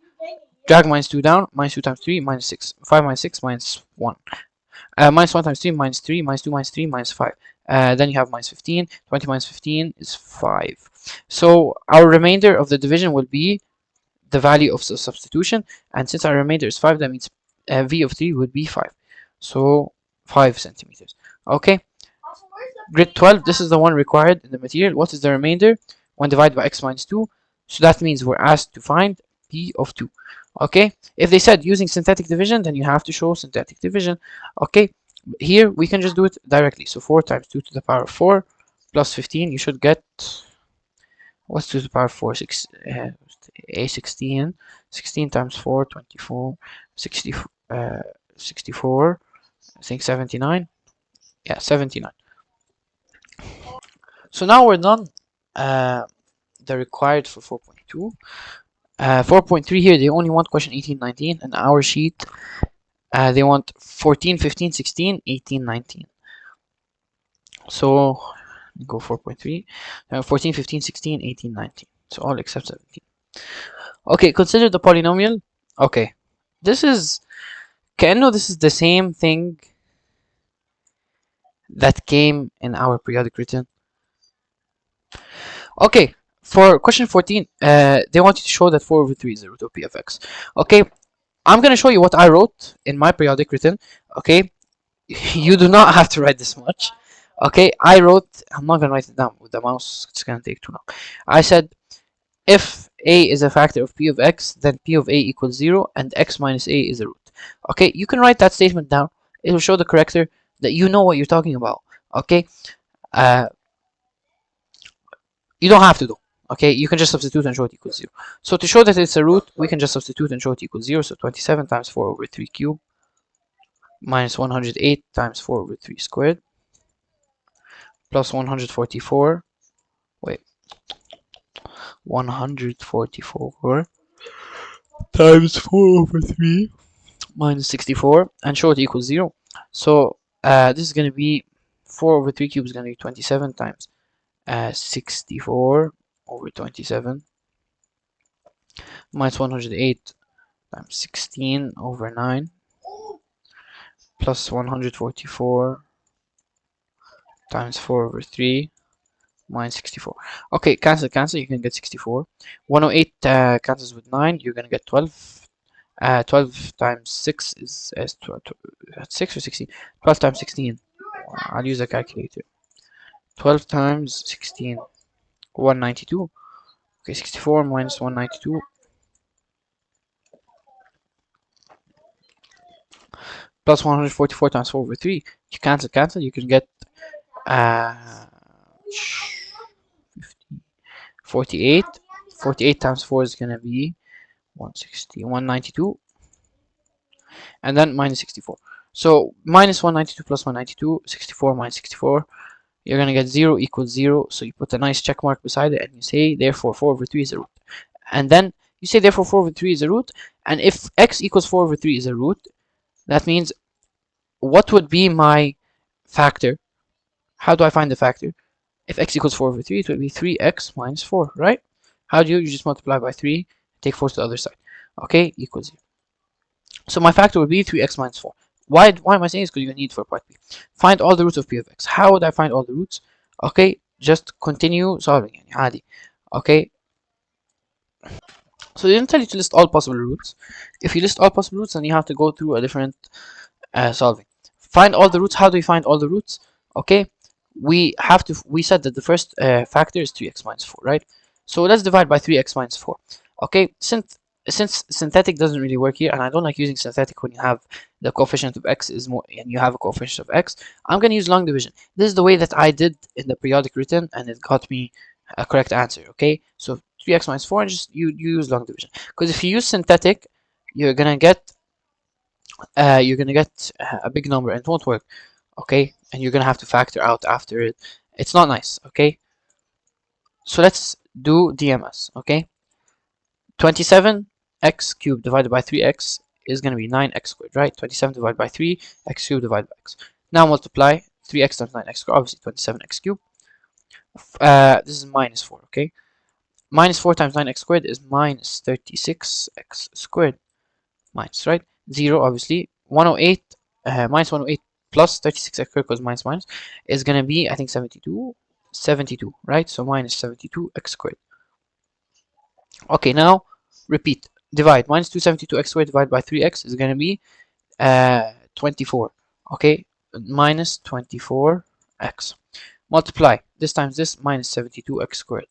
drag minus 2 down. Minus 2 times 3 minus 6. 5 minus 6 minus 1. Minus 1 times 3 minus 3 minus 2 minus 3 minus 5. Then you have minus 15. 20 minus 15 is 5. So our remainder of the division will be the value of the substitution, and since our remainder is 5, that means V of 3 would be 5. So 5 centimeters. Okay, grid 12, this is the one required in the material. What is the remainder when divided by x minus 2? So that means we're asked to find P of 2. Okay, if they said using synthetic division, then you have to show synthetic division. Okay, here we can just do it directly. So 4 times 2 to the power of 4 plus 15, you should get, what's 2 to the power of 4? 16. 16 times 4, 24. 64. I think 79. Yeah, 79. So now we're done. The required for 4.2. 4.3 here, they only want question 18, 19. And our sheet, they want 14, 15, 16, 18, 19. So go 4.3. 14, 15, 16, 18, 19. So all except 17. Okay, consider the polynomial. Okay, this is كأنه this is the same thing that came in our periodic written. Okay, for question 14, they want you to show that 4 over 3 is the root of p of x. Okay, I'm gonna show you what I wrote in my periodic written. Okay, you do not have to write this much. Okay, I wrote, I'm not gonna write it down with the mouse, it's gonna take too long. I said if a is a factor of p of x, then p of a equals 0 and x minus a is a root. Okay, you can write that statement down. It will show the corrector that you know what you're talking about. Okay, you don't have to do. Okay, you can just substitute and show it equals 0. So to show that it's a root, we can just substitute and show it equals 0. So 27 times 4 over 3 cubed minus 108 times 4 over 3 squared plus 144. Wait, 144 times 4 over 3 minus 64 and show it equals 0. So this is going to be 4 over 3 cubed is going to be 27 times 64 over 27 minus 108 times 16 over 9 plus 144 times 4 over 3 minus 64. Okay, cancel, you can get 64. 108 cancels with 9, you're going to get 12. 12 times 6 is 6 or 16? 12 times 16. I'll use a calculator. 12 times 16. 192. Okay, 64 minus 192. Plus 144 times 4 over 3. You cancel, you can get uh, 48. 48 times 4 is gonna be 160, 192, and then minus 64. So minus 192 plus 192, 64 minus 64. You're gonna get 0 equals 0. So you put a nice check mark beside it, and you say therefore 4 over 3 is a root. And then you say therefore 4 over 3 is a root. And if x equals 4 over 3 is a root, that means what would be my factor? How do I find the factor? If x equals 4 over 3, it would be 3x minus 4, right? How do you just multiply by 3, take 4 to the other side. Okay, equals 0. So my factor would be 3x minus 4. Why am I saying this? Because you need for part B. Find all the roots of p of x. How would I find all the roots? Okay, just continue solving. يعني عادي. Okay. So they didn't tell you to list all possible roots. If you list all possible roots, then you have to go through a different solving. Find all the roots. How do we find all the roots? Okay, we said that the first factor is 3x minus 4, right? So let's divide by 3x minus 4. Okay, since synthetic doesn't really work here, and I don't like using synthetic when you have the coefficient of x is more and you have a coefficient of x, I'm going to use long division. This is the way that I did in the periodic written, and it got me a correct answer. Okay, so 3x minus 4, and just you use long division, because if you use synthetic, you're gonna get a big number and it won't work. Okay, and you're gonna have to factor out after it. It's not nice. Okay, so let's do DMS. Okay, 27x cubed divided by 3x is gonna be 9x squared, right? 27 divided by 3, x cubed divided by x. Now multiply 3x times 9x squared, obviously 27x cubed. This is minus 4. Okay, minus 4 times 9x squared is minus 36x squared. Minus, right? 0, obviously. 108 minus 108 plus 36x squared, because minus minus, is gonna be, I think, 72, right? So minus 72x squared. Okay, now repeat, divide. Minus 272x squared divided by 3x is gonna be 24. Okay, minus 24x. Multiply this times this, minus 72x squared.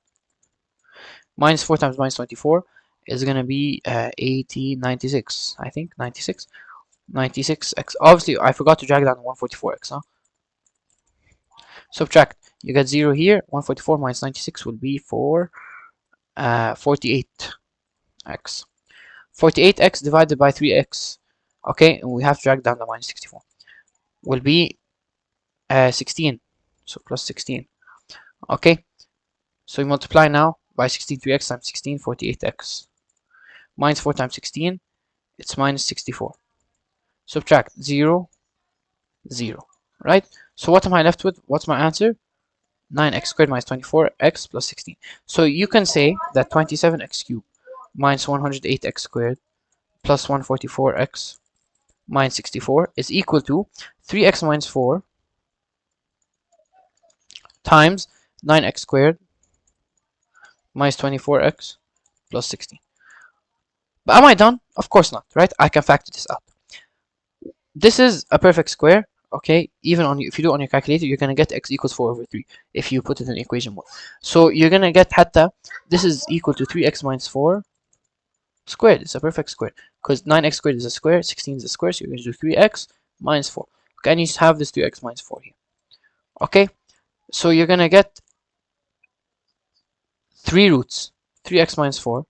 Minus 4 times minus 24 is gonna be 96, I think, 96x. Obviously, I forgot to drag down the 144x, huh? Subtract. You get 0 here. 144 minus 96 will be 48x. 48x divided by 3x. Okay, and we have to drag down the minus 64. Will be 16. So plus 16. Okay, so you multiply now by 16. 3x times 16, 48x. Minus 4 times 16, it's minus 64. Subtract 0, 0, right? So what am I left with? What's my answer? 9x squared minus 24x plus 16. So you can say that 27x cubed minus 108x squared plus 144x minus 64 is equal to 3x minus 4 times 9x squared minus 24x plus 16. But am I done? Of course not, right? I can factor this out. This is a perfect square. Okay, even on if you do it on your calculator, you're gonna get x equals 4 over 3 if you put it in equation 1. So you're gonna get hatta this is equal to 3x minus 4 squared. It's a perfect square because 9x squared is a square, 16 is a square, so you're gonna do 3x minus 4. Okay, and you just have this 3x minus 4 here. Okay, so you're gonna get 3 roots: 3x minus 4,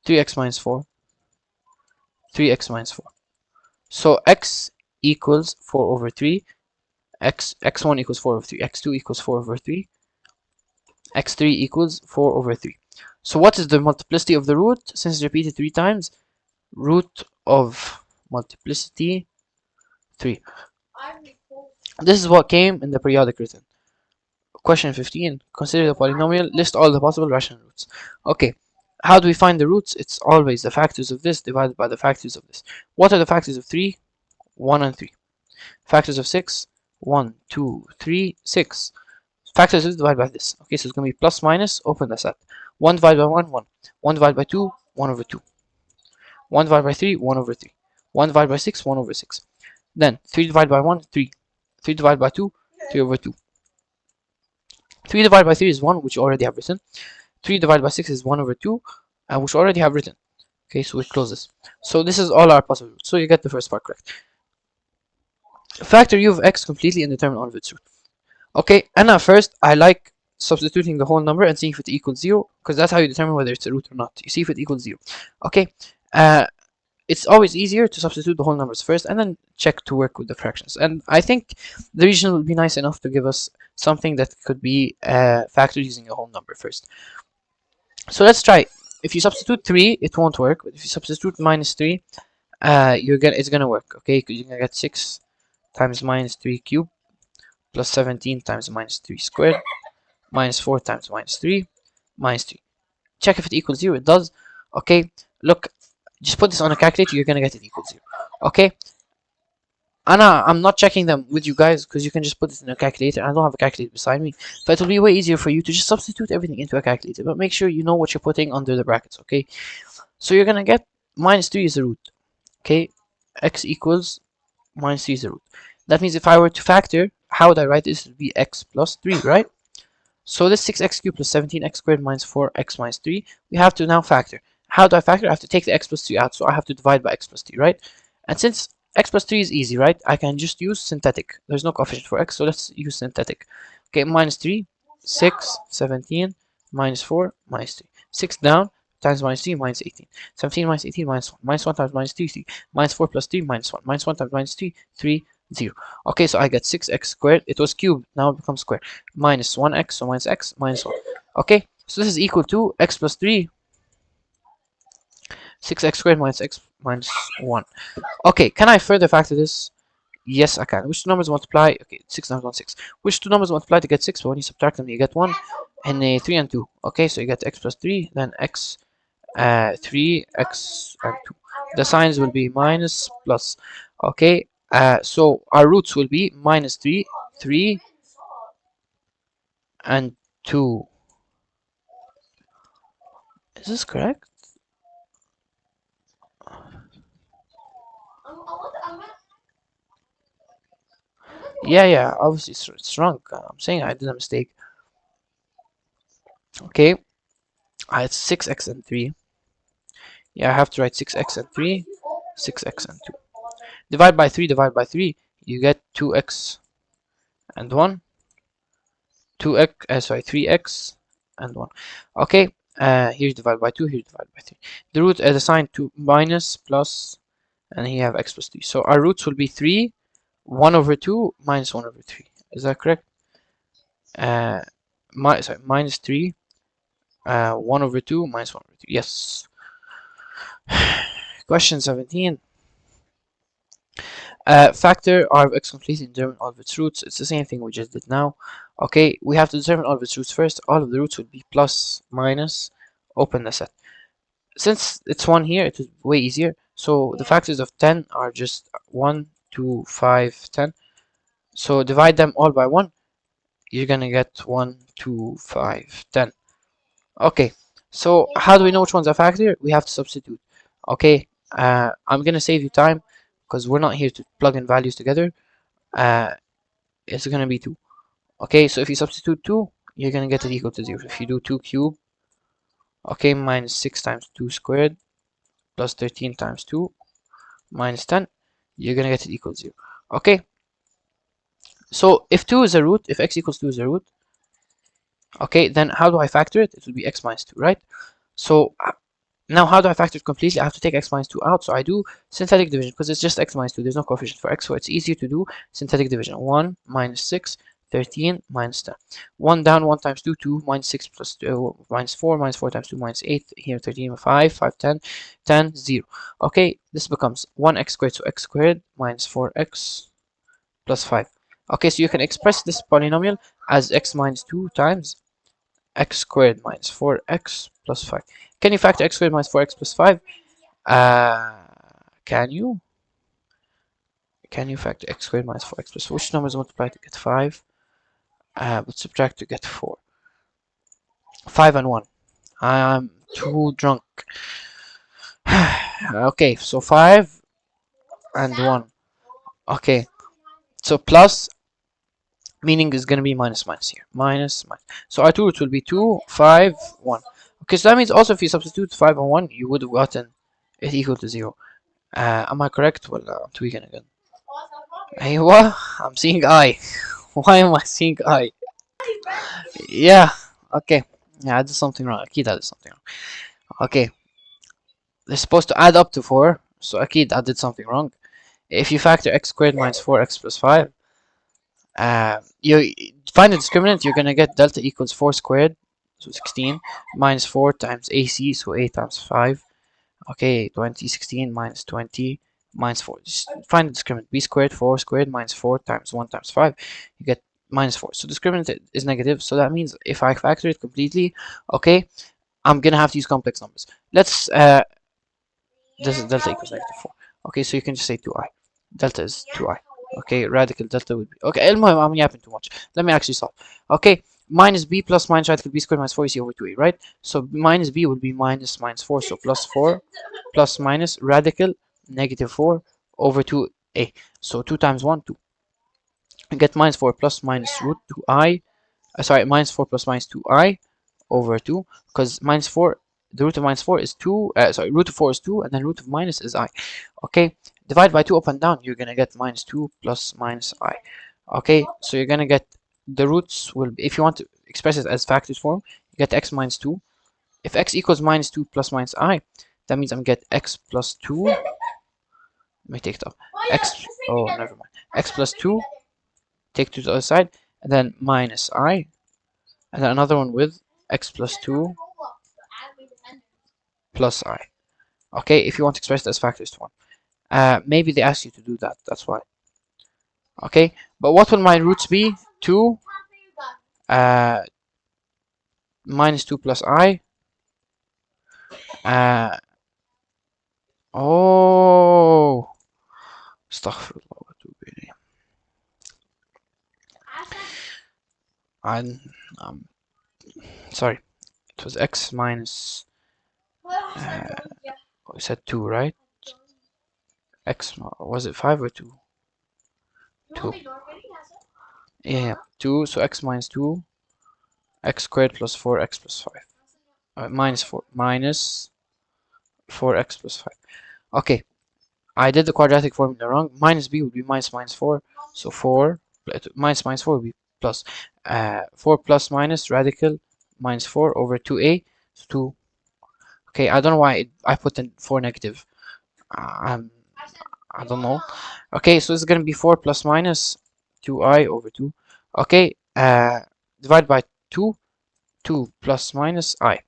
3x minus 4, 3x minus 4. So x equals 4 over 3, x1 equals 4 over 3, x2 equals 4 over 3, x3 equals 4 over 3. So what is the multiplicity of the root? Since it's repeated 3 times, root of multiplicity 3. This is what came in the periodic written. Question 15. Consider the polynomial. List all the possible rational roots. Okay. How do we find the roots? It's always the factors of this divided by the factors of this. What are the factors of 3? 1 and 3. Factors of 6? 1, 2, 3, 6. Factors of this divided by this. Okay, so it's going to be plus minus, open the set. 1 divided by 1, 1. 1 divided by 2, 1 over 2. 1 divided by 3, 1 over 3. 1 divided by 6, 1 over 6. Then 3 divided by 1, 3. 3 divided by 2, 3 over 2. 3 divided by 3 is 1, which you already have written. 3 divided by 6 is 1 over 2, which you already have written. Okay, so we close this. So this is all our possible roots. So you get the first part correct. Factor u of x completely and determine all of its roots. Okay, and at first I like substituting the whole number and seeing if it equals 0, because that's how you determine whether it's a root or not. You see if it equals 0. Okay, it's always easier to substitute the whole numbers first and then check to work with the fractions. And I think the region will be nice enough to give us something that could be factored using a whole number first. So let's try. If you substitute 3, it won't work. But if you substitute minus 3, it's gonna work. Okay, because you're gonna get 6 times minus 3 cubed plus 17 times minus 3 squared minus 4 times minus 3 minus 3. Check if it equals 0. It does. Okay, look, just put this on a calculator, you're gonna get it equals 0. Okay, I'm not checking them with you guys because you can just put it in a calculator. I don't have a calculator beside me, but it'll be way easier for you to just substitute everything into a calculator. But make sure you know what you're putting under the brackets. Okay, so you're gonna get minus 3 is the root. Okay, x equals minus 3 is the root. That means if I were to factor, how would I write this? It would be x plus 3, right? So this 6x cubed plus 17x squared minus 4x minus 3, we have to now factor. How do I factor? I have to take the x plus 3 out, so I have to divide by x plus 3, right? And since x plus 3 is easy, right, I can just use synthetic. There's no coefficient for x, so let's use synthetic. Okay, minus 3, 6, 17, minus 4, minus 3. 6 down, times minus 3, minus 18. 17 minus 18, minus 1. Minus 1 times minus 3, 3. Minus 4 plus 3, minus 1. Minus 1 times minus 3, 3, 0. Okay, so I get 6x squared. It was cubed, now it becomes squared. Minus 1x, so minus x, minus 1. Okay, so this is equal to x plus 3, 6x squared minus x minus 1. Okay, can I further factor this? Yes, I can. Which two numbers multiply? Okay, 6 times 1, 6. Which two numbers multiply to get 6? But when you subtract them, you get 1 and 3 and 2. Okay, so you get x plus 3, then x 3, x and 2. The signs will be minus, plus. Okay, so our roots will be minus 3, 3, and 2. Is this correct? Yeah, obviously it's wrong. I'm saying I did a mistake. Okay, it's 6x and 3. Yeah, I have to write 6x and 3, 6x and 2. Divide by 3, divide by 3, you get 2x and 1. 2x, sorry, 3x and 1. Okay, here's divided by 2, here's divided by 3. The root is assigned to minus, plus, and here you have x plus 3. So our roots will be 3, 1 over 2, minus 1 over 3. Is that correct? Minus 3, 1 over 2, minus 1 over 3. Yes. Question 17. Factor r of x completely and determine all of its roots. It's the same thing we just did now. Okay, we have to determine all of its roots first. All of the roots would be plus, minus, open the set. Since it's 1 here, it is way easier. So the factors of 10 are just 1, 2, 5, 10. So divide them all by 1. You're gonna get 1, 2, 5, 10. Okay, so how do we know which one's a factor? We have to substitute. Okay, I'm gonna save you time because we're not here to plug in values together. It's gonna be 2. Okay, so if you substitute 2, you're gonna get it equal to 0. If you do 2 cubed, okay, minus 6 times 2 squared plus 13 times 2 minus 10, you're gonna get it equal to 0. Okay, so if 2 is a root, if x equals 2 is a root, okay, then how do I factor it? It will be x minus 2, right? So now how do I factor it completely? I have to take x minus 2 out, so I do synthetic division because it's just x minus 2. There's no coefficient for x, so it's easier to do synthetic division. 1 minus 6, 13 minus 10. 1 down, 1 times 2, 2 minus 6 plus 2, minus 4, minus 4 times 2, minus 8. Here 13, 5, 5, 10, 10, 0. Okay, this becomes 1x squared, so x squared minus 4x plus 5. Okay, so you can express this polynomial as x minus 2 times x squared minus 4x plus 5. Can you factor x squared minus 4x plus 5? Can you? Can you factor x squared minus 4x plus 4? Which numbers multiply to get 5? But subtract to get 4. 5 and 1. I'm too drunk. Okay, so 5 and 1. Okay, so plus, meaning is going to be minus minus here. Minus, minus. So our two roots will be 2, 5, 1. Okay, so that means also if you substitute 5 and 1, you would have gotten it equal to 0. Am I correct? Well, I'm tweaking again. Hey, what? I'm seeing I. Why am I seeing I? Yeah. Okay. Yeah, I did something wrong. Akid I did something wrong. Okay. They're supposed to add up to 4. So Akid I did something wrong. If you factor x squared minus 4x plus 5, you find the discriminant, you're gonna get delta equals 4 squared, so 16, minus 4 times AC, so 8 times 5. Okay, 20, 16 minus 20 minus 4. Just find the discriminant. B squared, 4 squared minus 4 times 1 times 5. You get minus 4. So discriminant is negative. So that means if I factor it completely, okay, I'm gonna have to use complex numbers. Let's this is delta equals negative 4. Okay, so you can just say 2i. Delta is 2i. Okay, radical delta would be okay. I'm yapping too much. Let me actually solve. Okay, minus b plus minus radical b squared minus 4ac over 2a, right? So minus b would be minus 4, so plus 4 plus minus radical negative 4 over 2a. So 2 times 1, 2. You get minus 4 plus minus root 2i. Sorry, minus 4 plus minus 2i over 2, because minus 4, the root of minus 4 is 2, sorry, root of 4 is 2, and then root of minus is I. Okay, divide by 2 up and down, you're going to get minus 2 plus minus I. Okay, so you're going to get the roots will be, if you want to express it as factors form, you get x minus 2. If x equals minus 2 plus minus I, that means I'm get x plus 2. Let me take it up. X, oh, never mind. X plus 2, take 2 to the other side, and then minus I, and then another one with x plus 2 plus I. Okay, if you want to express it as factors to 1. Maybe they ask you to do that, that's why. Okay, but what will my roots be? 2 minus 2 plus I. Oh, astaghfirullah wa atubu ilayh. I'm sorry, it was x minus we said 2, right? X, was it 5 or 2? 2. Yeah, 2, so x minus 2, x squared plus 4x plus 5. Minus 4, minus 4x plus 5. Okay, I did the quadratic formula wrong. Minus b would be minus minus 4, so 4 minus minus 4 would be plus. 4 plus minus radical minus 4 over 2a, so 2. Okay, I don't know why I put in 4 negative. I don't know. Okay, so it's gonna be 4 plus minus 2i over 2. Okay, divide by 2, 2 plus minus I.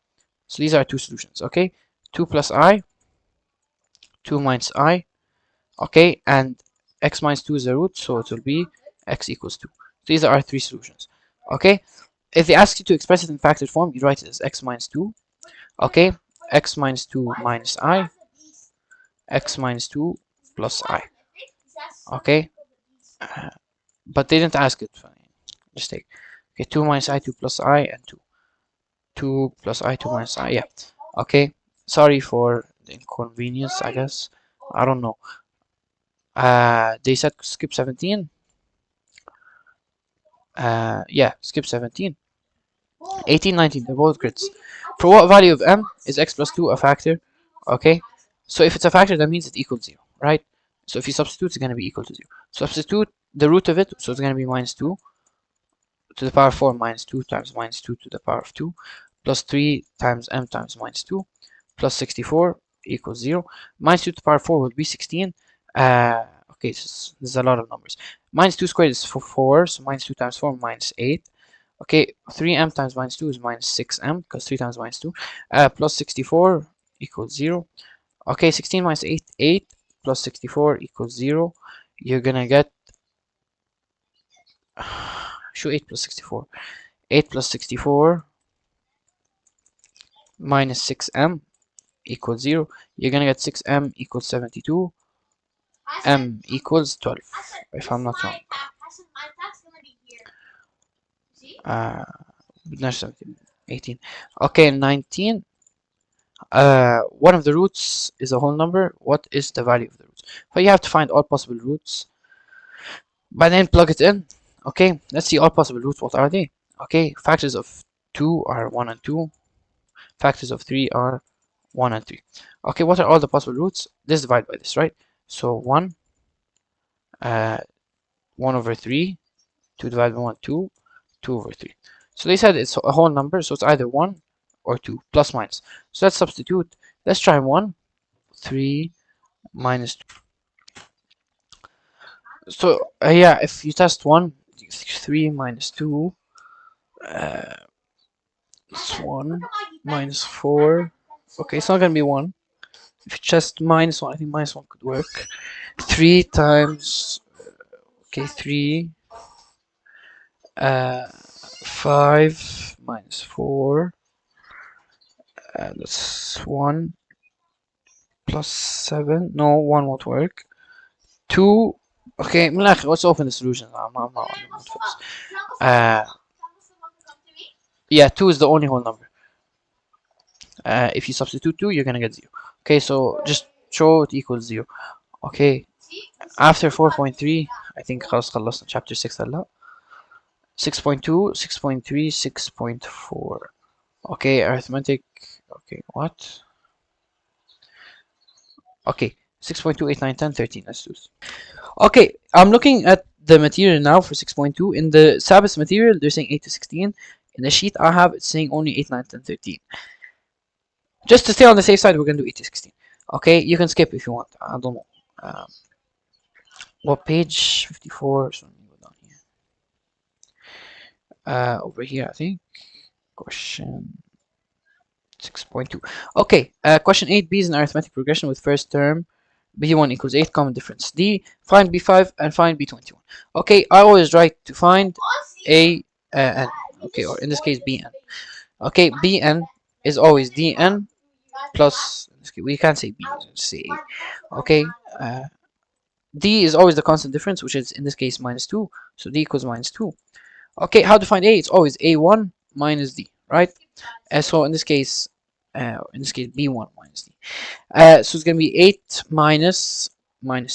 So these are two solutions. Okay, 2 plus I, 2 minus I. Okay, and x minus 2 is the root, so it will be x equals 2. These are our three solutions. Okay, if they ask you to express it in factored form, you write it as x minus 2. Okay, x minus 2 minus I, x minus 2 plus I. Okay, but they didn't ask it. Mistake. Okay, 2 minus I, 2 plus I, and 2. 2 plus I, 2 minus I. Yeah. Okay, sorry for the inconvenience, I guess. I don't know. They said skip 17. Yeah, skip 17. 18, 19, they're both grids. For what value of m is x plus 2 a factor? Okay, so if it's a factor, that means it equals 0, right? So if you substitute, it's going to be equal to 0. Substitute the root of it, so it's going to be minus 2 to the power of 4 minus 2 times minus 2 to the power of 2 plus 3 times m times minus 2 plus 64 equals 0. Minus 2 to the power of 4 would be 16. Okay, so there's a lot of numbers. Minus 2 squared is 4, so minus 2 times 4 minus 8. Okay, 3m times minus 2 is minus 6m, because 3 times minus 2. Plus 64 equals 0. Okay, 16 minus 8, 8 plus 64 equals 0. You're gonna get show 8 plus 64. 8 plus 64 minus 6m equals 0. You're gonna get 6m equals 72. M equals 12, if I'm not wrong. 18. Okay, 19. One of the roots is a whole number. What is the value of the roots? But you have to find all possible roots. By then plug it in. Okay, let's see all possible roots. What are they? Okay, factors of 2 are 1 and 2. Factors of 3 are 1 and 3. Okay, what are all the possible roots? This divided by this, right? So 1, 1 over 3, 2 divided by 1, 2. 2 over 3. So they said it's a whole number, so it's either 1 or 2, plus minus. So let's substitute. Let's try 1. 3 minus 2. So yeah, if you test 1, 3 minus 2, it's 1 minus 4. Okay, it's not gonna be 1. If you just minus 1, I think minus 1 could work. 3 times, okay, 3, 5 minus 4, that's 1 plus 7. No, 1 won't work. 2, okay, let's open the solution. I'm not yeah, 2 is the only whole number. If you substitute 2, you're gonna get 0. Okay, so just show it equals 0. Okay, after 4.3, I think خلاص خلصنا chapter 6 هلا. 6.2, 6.3, 6.4. Okay, arithmetic. Okay, what? Okay, 6.2, 8, 9, 10, 13. Let's do this. Okay, I'm looking at the material now for 6.2. In the Sabbath material, they're saying 8 to 16. In the sheet I have, it's saying only 8, 9, 10, 13. Just to stay on the safe side, we're going to do 8 to 16. Okay, you can skip if you want. I don't know. What page? 54. So let me go down here. Over here, I think. Question 6.2. Okay, question 8b is an arithmetic progression with first term b1 equals 8, common difference d. Find b5 and find b21. Okay, I always write to find a n. Okay, or in this case bn. Okay, bn is always dn plus, we can't say b, just say a. Okay, d is always the constant difference, which is in this case minus 2, so d equals minus 2. Okay, how to find a? It's always a1 minus d, right? So in this case b1 minus d. So it's gonna be 8 minus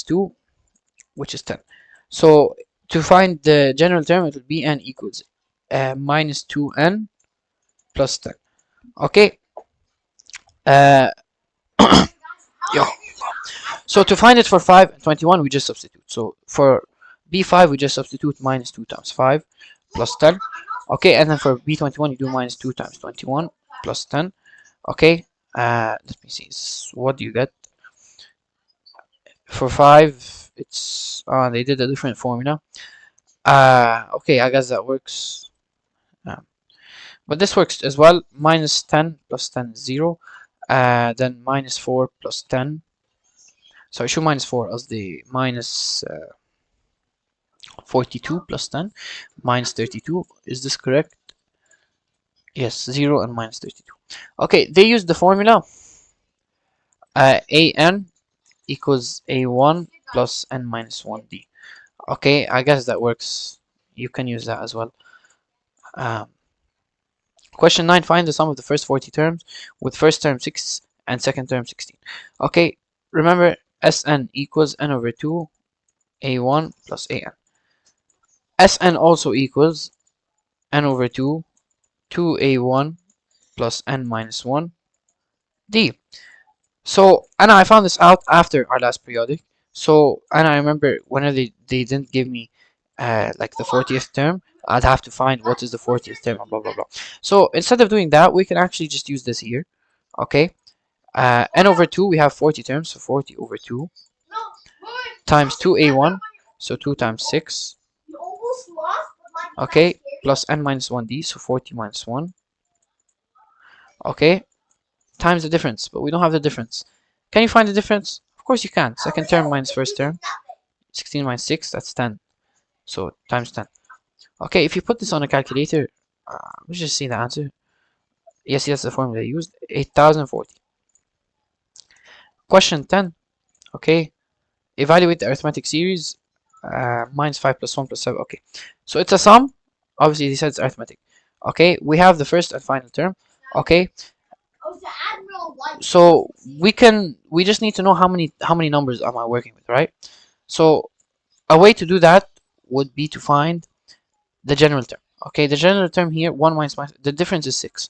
2, which is 10. So to find the general term, it will be n equals minus 2n plus 10. Okay. Yeah. So to find it for 5 and 21, we just substitute. So for b5, we just substitute minus 2 times 5 plus 10. Okay, and then for b21, you do minus 2 times 21 plus 10. Okay, let me see. What do you get? For 5, it's they did a different formula. Okay, I guess that works. But this works as well. Minus 10 plus 10 is 0. Then minus 4 plus 10. So I show minus 4 as the minus 42 plus 10. Minus 32. Is this correct? Yes, 0 and minus 32. Okay, they use the formula an equals a1 plus n minus 1d. Okay, I guess that works. You can use that as well. Question 9, find the sum of the first 40 terms with first term 6 and second term 16. Okay, remember Sn equals n over 2 a1 plus an. Sn also equals n over 2 2a1 plus n minus 1 d. So, and I found this out after our last periodic. So, and I remember whenever they didn't give me like the 40th term, I'd have to find what is the 40th term and blah blah blah. So instead of doing that, we can actually just use this here. Okay, n over 2, we have 40 terms, so 40 over 2 times 2a1, so 2 times 6. Okay, plus n minus 1d, so 40 minus 1. Okay, times the difference, but we don't have the difference. Can you find the difference? Of course you can. Second term minus first term. 16 minus 6, that's 10. So times 10. Okay, if you put this on a calculator, let's just see the answer. Yes, that's the formula I used. 8040. Question 10. Okay, evaluate the arithmetic series. Minus 5 plus 1 plus 7. Okay, so it's a sum. Obviously, they said it's arithmetic. Okay, we have the first and final term. Okay, so we just need to know how many numbers am I working with, right? So a way to do that would be to find the general term. Okay, the general term here, 1 minus the difference is 6.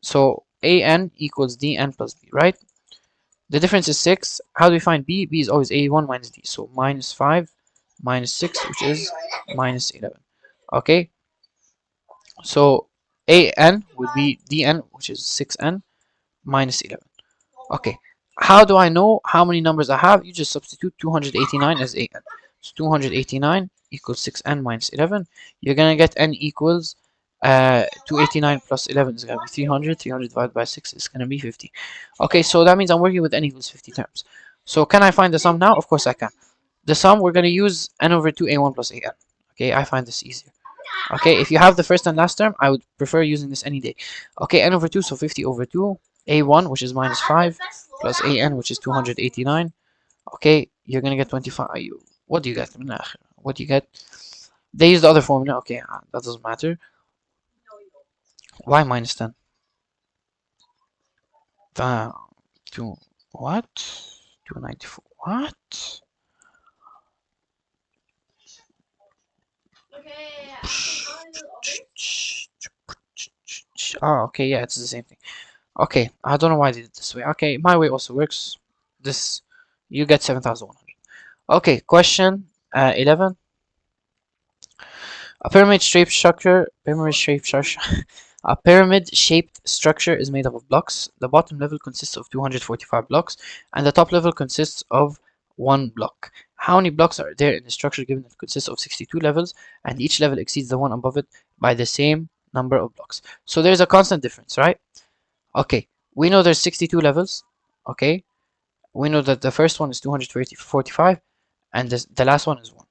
So an equals dn plus b, right? The difference is 6. How do we find b? B is always a1 minus d. So minus 5 minus 6, which is minus 11. Okay, so an would be dn, which is 6n minus 11. Okay, how do I know how many numbers I have? You just substitute 289 as an. So 289 equals 6n minus 11. You're gonna get n equals 289 plus 11 is gonna be 300. 300 divided by 6 is gonna be 50. Okay, so that means I'm working with n equals 50 terms. So can I find the sum now? Of course I can. The sum, we're gonna use n over 2 a1 plus an. Okay, I find this easier. Okay, if you have the first and last term, I would prefer using this any day. Okay, n over 2, so 50 over 2. a1, which is minus 5, plus an, which is 289. Okay, you're gonna get 25. What do you get? What do you get? They use the other formula. Okay, that doesn't matter. Why minus 10? Two, what? 294. What? Oh, okay, yeah, it's the same thing. Okay, I don't know why they did it this way. Okay, my way also works. This, you get 7,100. Okay, question 11. A pyramid-shaped structure. A pyramid-shaped structure is made up of blocks. The bottom level consists of 245 blocks, and the top level consists of 1 block. How many blocks are there in the structure given that consists of 62 levels, and each level exceeds the one above it by the same number of blocks? So there's a constant difference, right? Okay, we know there's 62 levels. Okay, we know that the first one is 245, and the last one is 1.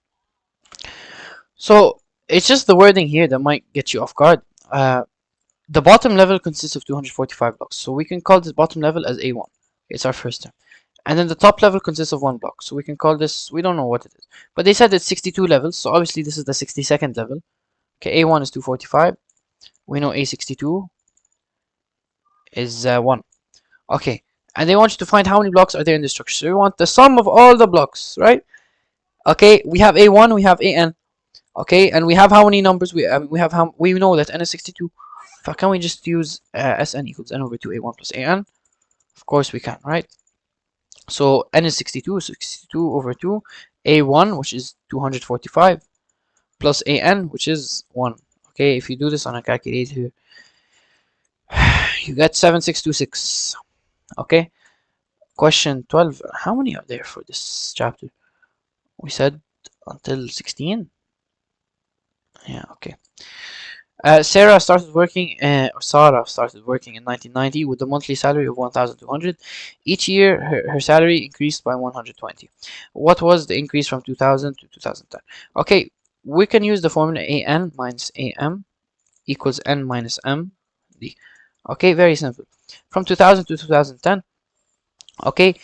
So it's just the wording here that might get you off guard. The bottom level consists of 245 blocks, so we can call this bottom level as A1. It's our first term. And then the top level consists of 1 block, so we can call this, we don't know what it is. But they said it's 62 levels, so obviously this is the 62nd level. Okay, A1 is 245. We know A62 is 1. Okay, and they want you to find how many blocks are there in the structure. So we want the sum of all the blocks, right? Okay, we have A1, we have AN. Okay, and we have how many numbers? We know that n is 62. So can we just use Sn equals n over 2 a1 plus an? Of course we can, right? So n is 62, 62 over 2, a1, which is 245, plus an, which is 1. Okay, if you do this on a calculator, you get 7626. Okay, question 12. How many are there for this chapter? We said until 16. Yeah, okay. Sarah started working in 1990 with a monthly salary of 1,200. Each year, her salary increased by 120. What was the increase from 2000 to 2010? Okay, we can use the formula an minus am equals n minus m d. Okay, very simple. From 2000 to 2010, okay,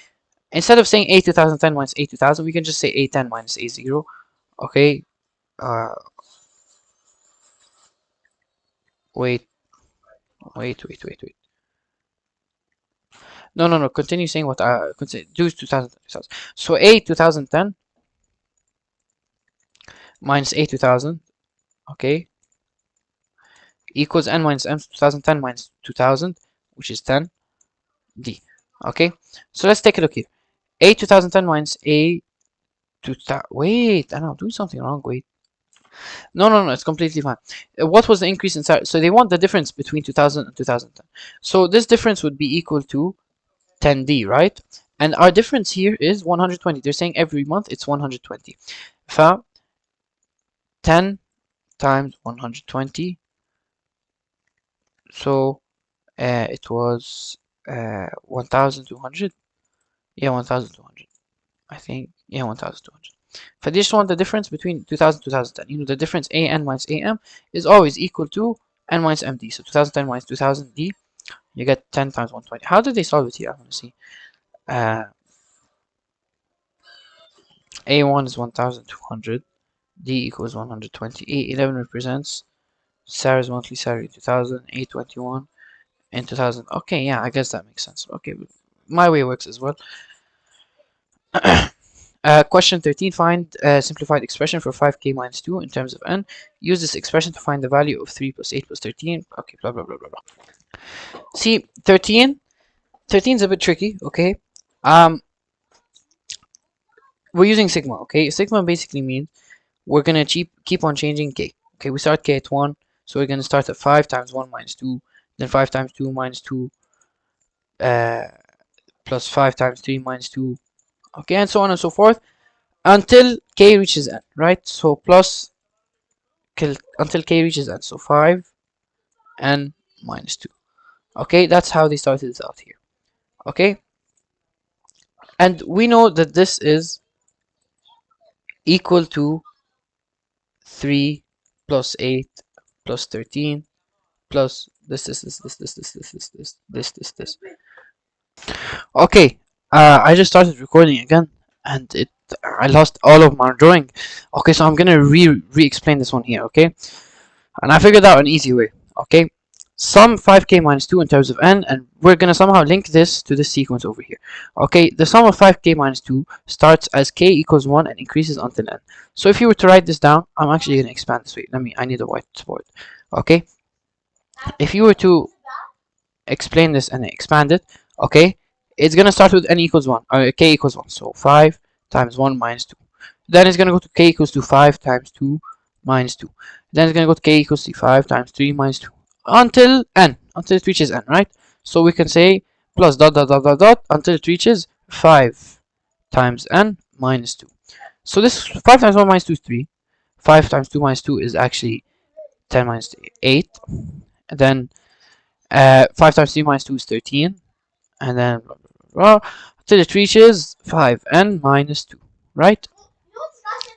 instead of saying a 2010 minus a 2000, we can just say a10 minus a0. Okay, wait. No. Continue saying what I do 2000. So a 2010 minus a 2000, okay, equals n minus m 2010 minus 2000, which is 10 d. Okay, so let's take a look here. A 2010 minus a 2000. Wait, I know I'm doing something wrong. Wait. No, it's completely fine. What was the increase in salary? So they want the difference between 2000 and 2010. So this difference would be equal to 10d, right? And our difference here is 120. They're saying every month it's 120. 10 times 120. So it was 1,200. Yeah, 1,200. I think. Yeah, 1,200. If I just want the difference between 2000 and 2010, you know the difference an minus am is always equal to n minus md. So 2010 minus 2000d, you get 10 times 120. How did they solve it here? I want to see. A1 is 1,200. D equals 120. A11 represents Sarah's monthly salary 2000. A21 and 2000. Okay, yeah, I guess that makes sense. Okay, my way works as well. Question 13. Find a simplified expression for 5k minus 2 in terms of n. Use this expression to find the value of 3 plus 8 plus 13. Okay, blah, blah, blah, blah, blah. See, 13 is a bit tricky, okay? We're using sigma, okay? Sigma basically means we're gonna keep on changing k, Okay, we start k at 1, so we're going to start at 5 times 1 minus 2, then 5 times 2 minus 2, plus 5 times 3 minus 2, okay, and so on and so forth until k reaches n, right? So plus until k reaches n, so 5 n minus 2. Okay, that's how they started this out here. Okay, and we know that this is equal to 3 plus 8 plus 13 plus this. Okay, I just started recording again, and I lost all of my drawing. Okay, so I'm gonna re-explain this one here. Okay, and I figured out an easy way. Okay, sum 5k minus 2 in terms of n, and we're gonna somehow link this to this sequence over here. Okay, the sum of 5k minus 2 starts as k equals 1 and increases until n. So if you were to write this down, I'm actually gonna expand this way. I need a whiteboard. Okay, if you were to explain this and expand it, okay, it's gonna start with n equals 1, or k equals 1, so 5 times 1 minus 2. Then it's gonna go to k equals to 5 times 2 minus 2. Then it's gonna go to k equals to 5 times 3 minus 2 until n, until it reaches n, right? So we can say plus dot dot dot dot dot until it reaches 5 times n minus 2. So this 5 times 1 minus 2 is 3. 5 times 2 minus 2 is actually 10 minus 8. And then 5 times 3 minus 2 is 13. And then blah, blah, blah, until it reaches 5n minus 2, right?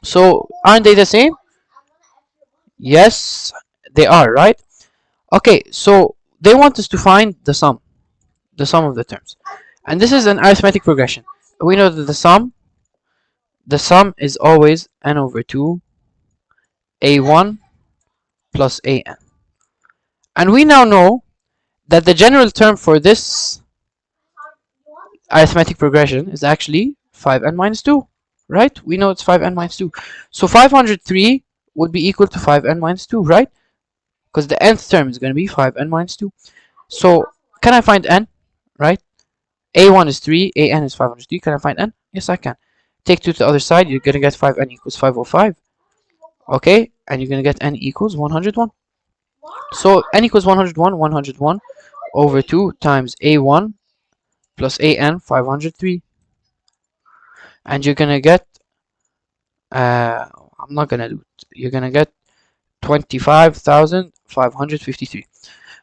So aren't they the same? Yes, they are, right? Okay, so they want us to find the sum of the terms. And this is an arithmetic progression. We know that the sum is always n over 2 a1 plus an. And we now know that the general term for this arithmetic progression is actually 5n minus 2, right? We know it's 5n minus 2. So 503 would be equal to 5n minus 2, right? Because the nth term is going to be 5n minus 2. So can I find n, right? a1 is 3, an is 503. Can I find n? Yes, I can. Take 2 to the other side, you're going to get 5n equals 505. Okay, and you're going to get n equals 101. So n equals 101 over 2 times a1 plus an 503. And you're going to get, I'm not going to do it. You're going to get 25,553.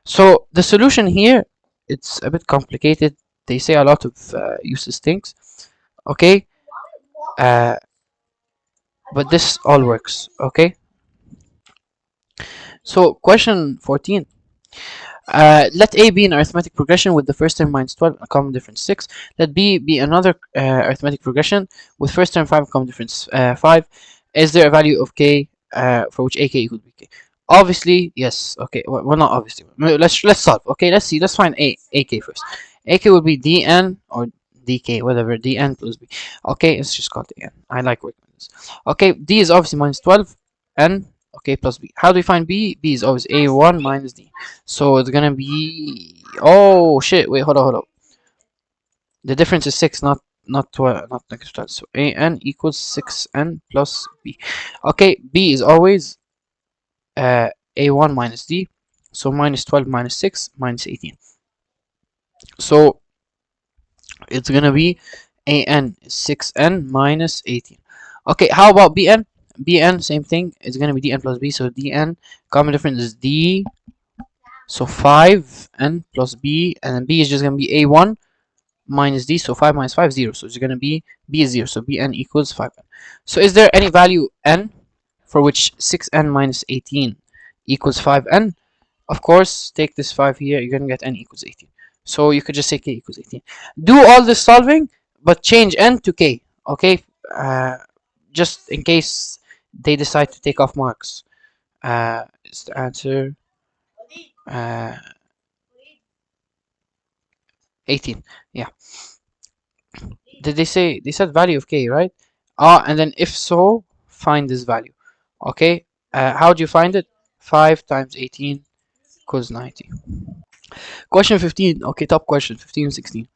So the solution here, it's a bit complicated. They say a lot of useless things. Okay, but this all works. Okay, so question 14. Let A be an arithmetic progression with the first term minus 12 and a common difference 6. Let B be another arithmetic progression with first term 5 and common difference 5. Is there a value of k for which ak equal to bk? Obviously, yes. Okay, well, not obviously. Let's solve. Okay, let's see. Let's find ak first. Ak will be dn or dk, whatever. dn plus b. Okay, let's just call it dn. I like working with this. Okay, d is obviously minus 12. N, okay, plus b. How do we find b? B is always a1 minus d. So it's gonna be, oh shit, wait, hold on. The difference is 6, not 12, not negative 12. So an equals 6n plus b. Okay, b is always a1 minus d. So minus 12 minus 6 minus 18. So it's gonna be an is 6n minus 18. Okay, how about bn? Bn, same thing. It's gonna be dn plus b. So dn, common difference is d. So 5n plus b, and then b is just gonna be a1 minus d. So 5 minus 5, 0. So it's gonna be b is 0. So bn equals 5n. So is there any value n for which 6n minus 18 equals 5n? Of course, take this 5 here. You're gonna get n equals 18. So you could just say k equals 18. Do all this solving, but change n to k. Okay, just in case they decide to take off marks. Is the answer 18? Yeah. Did they say, they said value of k, right? And then if so, find this value. Okay, how do you find it? 5 times 18 equals 90. Question 15. Okay, top question 15 and 16.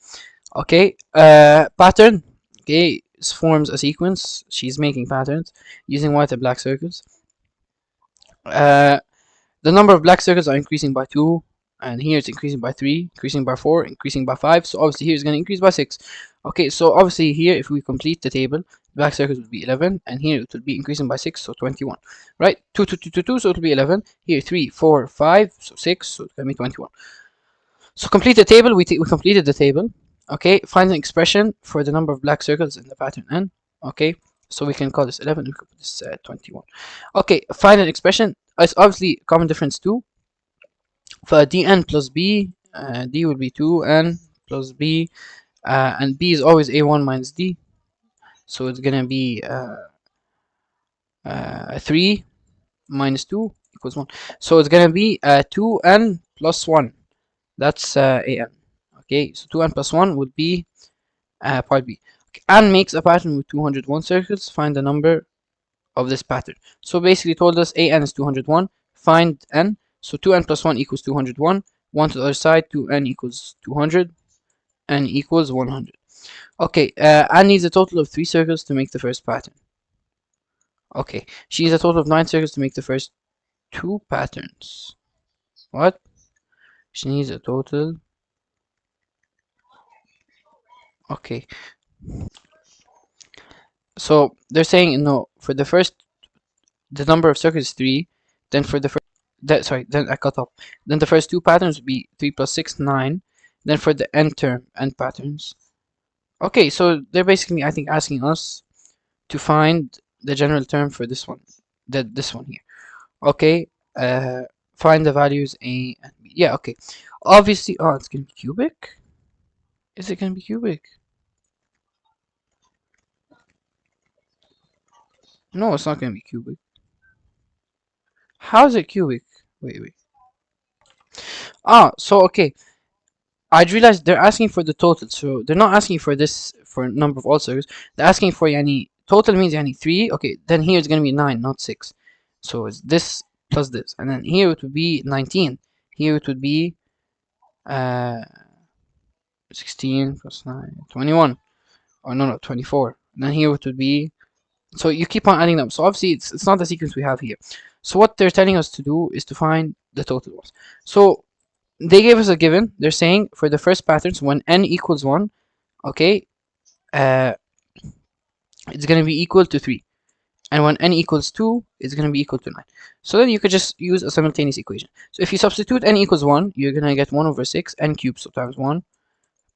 Okay, pattern. Okay, forms a sequence. She's making patterns using white and black circles. Uh, the number of black circles are increasing by 2, and here it's increasing by 3, increasing by 4, increasing by 5, so obviously here it's going to increase by 6. Okay, so obviously here if we complete the table, black circles would be 11, and here it will be increasing by 6, so 21. Right, 2, 2, 2, 2, 2, so it will be 11, here 3, 4, 5, so 6, so it's going to be 21. So complete the table, we completed the table. Okay, find an expression for the number of black circles in the pattern n. Okay, so we can call this 11, we can put this 21. Okay, find an expression. It's obviously common difference 2. For dn plus b, d will be 2n plus b, and b is always a1 minus d, so it's gonna be 3 minus 2 equals 1. So it's gonna be 2n plus 1. That's an. Okay, so 2n plus 1 would be part b. Okay, and makes a pattern with 201 circles. Find the number of this pattern. So basically told us an is 201. Find n. So 2n plus 1 equals 201. 1 to the other side, 2n equals 200. N equals 100. Okay, n needs a total of 3 circles to make the first pattern. Okay, she needs a total of 9 circles to make the first 2 patterns. What? She needs a total. Okay. So they're saying no, for the first, the number of circles is 3. Then for the first, then I cut off. Then the first 2 patterns would be 3 plus 6, 9. Then for the n term, n patterns. Okay, so they're basically, I think, asking us to find the general term for this one, this one here. Okay, find the values a and b. Yeah, okay. Obviously, oh, it's gonna be cubic. Is it gonna be cubic? No, it's not gonna be cubic. How is it cubic? Wait. Ah, so okay. I realized they're asking for the total, so they're not asking for this for number of all circles. They're asking for yani total means yani 3. Okay, then here it's gonna be 9, not 6. So it's this plus this, and then here it would be 19. Here it would be 16 plus 9, 21. Or no, 24. And then here it would be. So you keep on adding them. So obviously it's not the sequence we have here. So what they're telling us to do is to find the total ones. So they gave us a given. They're saying for the first patterns when n equals 1, okay, it's going to be equal to 3. And when n equals 2, it's going to be equal to 9. So then you could just use a simultaneous equation. So if you substitute n equals 1, you're going to get 1 over 6 n cubed, so times 1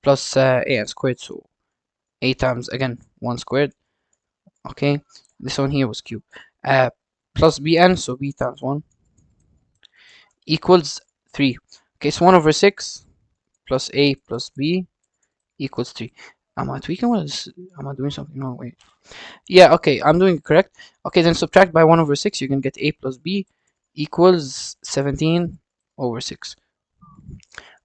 plus an squared, so a times, again, 1 squared. Okay, this one here was cube. Plus bn, so b times 1 equals 3. Okay, so 1 over 6 plus a plus b equals 3. Am I tweaking? Am I doing something wrong? Wait. Yeah, okay, I'm doing it correct. Okay, then subtract by 1 over 6, you're going to get a plus b equals 17 over 6.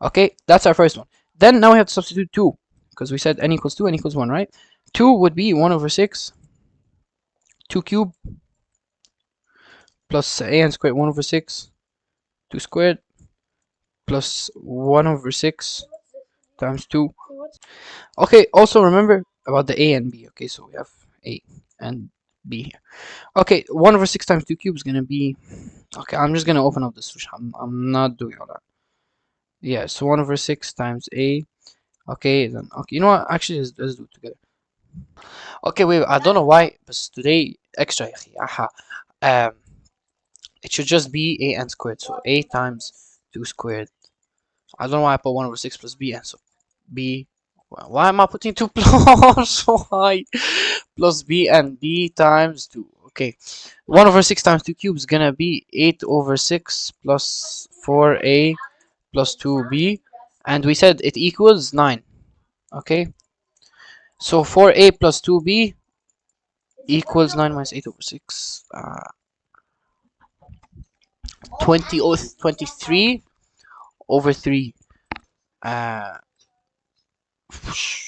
Okay, that's our first one. Then now we have to substitute 2, because we said n equals 2, n equals 1, right? 2 would be 1 over 6, 2 cubed, plus an squared, 1 over 6, 2 squared, plus 1 over 6 times 2. Okay, also remember about the a and b. Okay, so we have a and b here. Okay, 1 over 6 times 2 cubed is going to be... Okay, I'm just going to open up this. I'm not doing all that. Yeah, so 1 over 6 times a. Okay, then, okay, you know what? Actually, let's do it together. Okay, wait, I don't know why, but today, extra, aha. It should just be a n squared, so a times 2 squared. I don't know why I put 1 over 6 plus b, and so b. Why am I putting 2 plus? Why? Plus b and b times 2. Okay. 1 over 6 times 2 cubed is gonna be 8 over 6 plus 4a plus 2b. And we said it equals 9. Okay. So 4a plus 2b equals 9 minus 8 over 6. 23 over 3.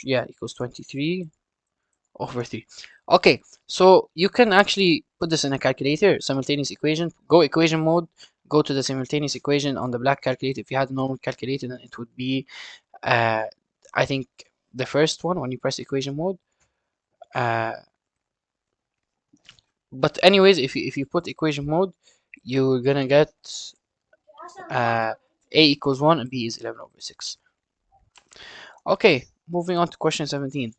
Yeah, equals 23 over 3. Okay, so you can actually put this in a calculator, simultaneous equation, go equation mode, go to the simultaneous equation on the black calculator. If you had a normal calculator, then it would be, I think, the first one when you press equation mode. But anyways, if you put equation mode, you're gonna get a equals 1 and b is 11 over 6. Okay, moving on to question 17.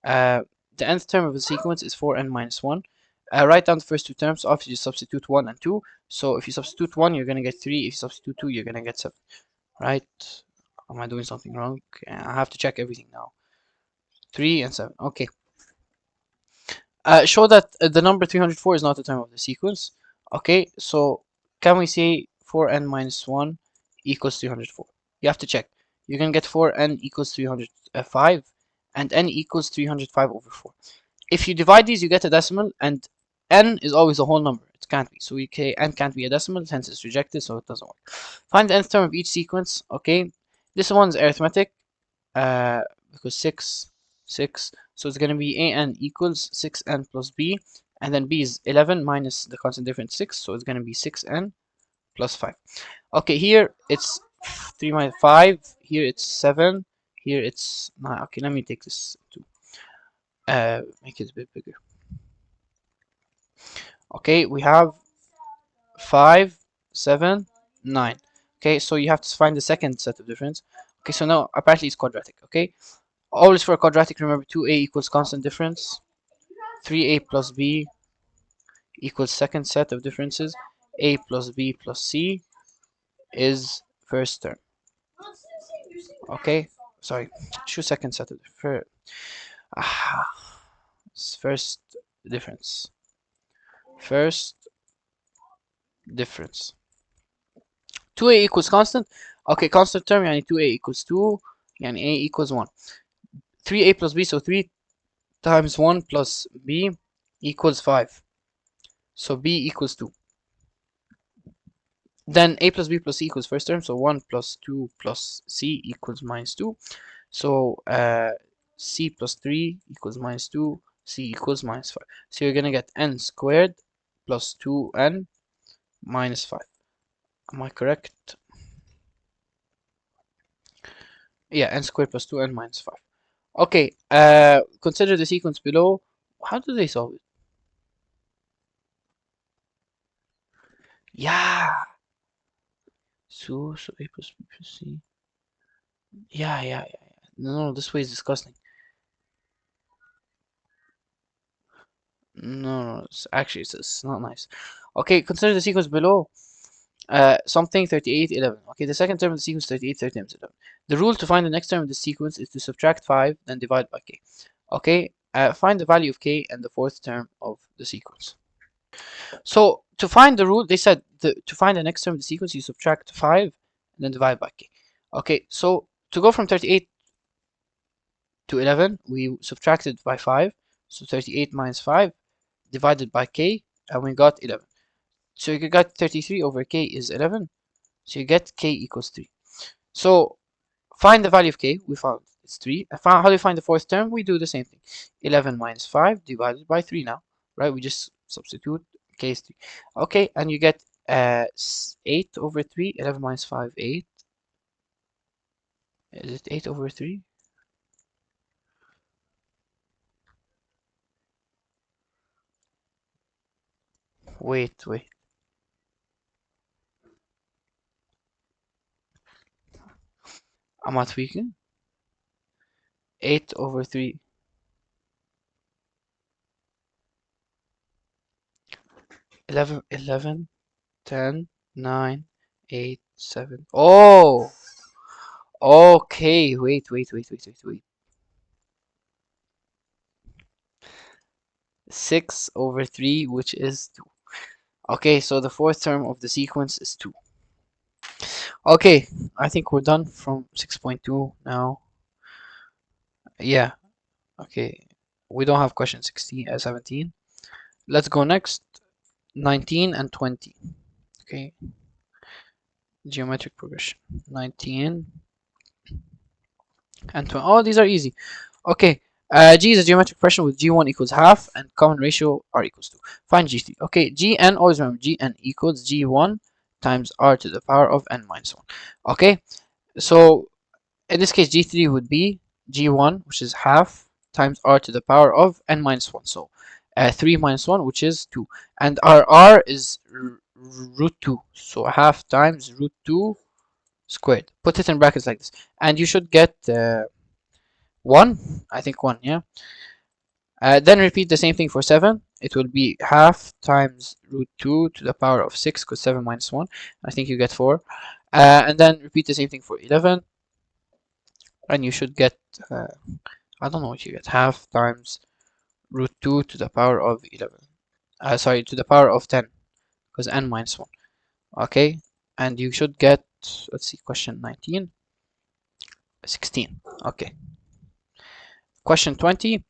The nth term of the sequence is 4n minus 1. Write down the first two terms. Obviously, you substitute 1 and 2. So if you substitute 1, you're going to get 3. If you substitute 2, you're going to get 7. Right? Am I doing something wrong? I have to check everything now. 3 and 7. Okay. Show that the number 304 is not the term of the sequence. Okay, so can we say 4n minus 1 equals 304? You have to check. You're going to get 4n equals 305 and n equals 305 over 4. If you divide these, you get a decimal, and n is always a whole number. It can't be. So n can't be a decimal, hence it's rejected, so it doesn't work. Find the nth term of each sequence. Okay, this one's arithmetic, because 6, so it's going to be an equals 6n plus b, and then b is 11 minus the constant difference 6, so it's going to be 6n plus 5. Okay, here it's 3 minus 5, here it's 7, here it's 9. Okay, let me take this to make it a bit bigger. Okay, we have 5, 7, 9. Okay, so you have to find the second set of difference. Okay, so now apparently it's quadratic. Okay, always for a quadratic, remember 2a equals constant difference, 3a plus b equals second set of differences, a plus b plus c is first term. Okay, sorry, choose second set of first difference. First difference. 2a equals constant. Okay, constant term يعني 2a equals 2 يعني a equals 1. 3a plus b, so 3 times 1 plus b equals 5. So b equals 2. Then a plus b plus c equals first term, so 1 plus 2 plus c equals minus 2. So c plus 3 equals minus 2, c equals minus 5. So you're going to get n squared plus 2n minus 5. Am I correct? Yeah, n squared plus 2n minus 5. Okay, consider the sequence below. How do they solve it? Yeah. So a plus b plus c. Yeah. No, this way is disgusting. No, it's not nice. Okay, consider the sequence below. Something 38, 11. Okay, the second term of the sequence 38, 30 times 11. The rule to find the next term of the sequence is to subtract 5, then divide by k. Okay, find the value of k and the fourth term of the sequence. So to find the rule, they said to find the next term of the sequence, you subtract 5 and then divide by k. Okay, so to go from 38 to 11, we subtracted by 5. So 38 minus 5 divided by k, and we got 11. So you got 33 over k is 11. So you get k equals 3. So find the value of k. We found it's 3. How do we find the fourth term? We do the same thing. 11 minus 5 divided by 3 now. Right? We just substitute k is 3. Okay, and you get 8 over 3. 11 minus 5, 8. Is it 8 over 3? Wait. Am I tweaking? 8 over 3. 11, 10, 9, 8, 7. Oh! Okay, wait. 6 over 3, which is 2. Okay, so the fourth term of the sequence is 2. Okay, I think we're done from 6.2 now. Yeah, okay. We don't have question 17. Let's go next. 19 and 20. Okay. Geometric progression. 19 and 20. Oh, these are easy. Okay. G is a geometric progression with G1 equals half and common ratio R equals 2. Find G3. Okay, Gn, always remember Gn equals G1 times R to the power of n minus 1. Okay, so in this case G3 would be G1, which is half, times R to the power of n minus 1. So 3 minus 1, which is 2. And our R is root 2. So half times root 2 squared. Put it in brackets like this. And you should get 1. I think 1, yeah. Then repeat the same thing for 7. It will be half times root 2 to the power of 6, because 7 minus 1. I think you get 4. And then repeat the same thing for 11. And you should get, I don't know what you get, half times root 2 to the power of 11. Sorry, to the power of 10, because n minus 1. Okay, and you should get, let's see, question 19, 16. Okay, question 20.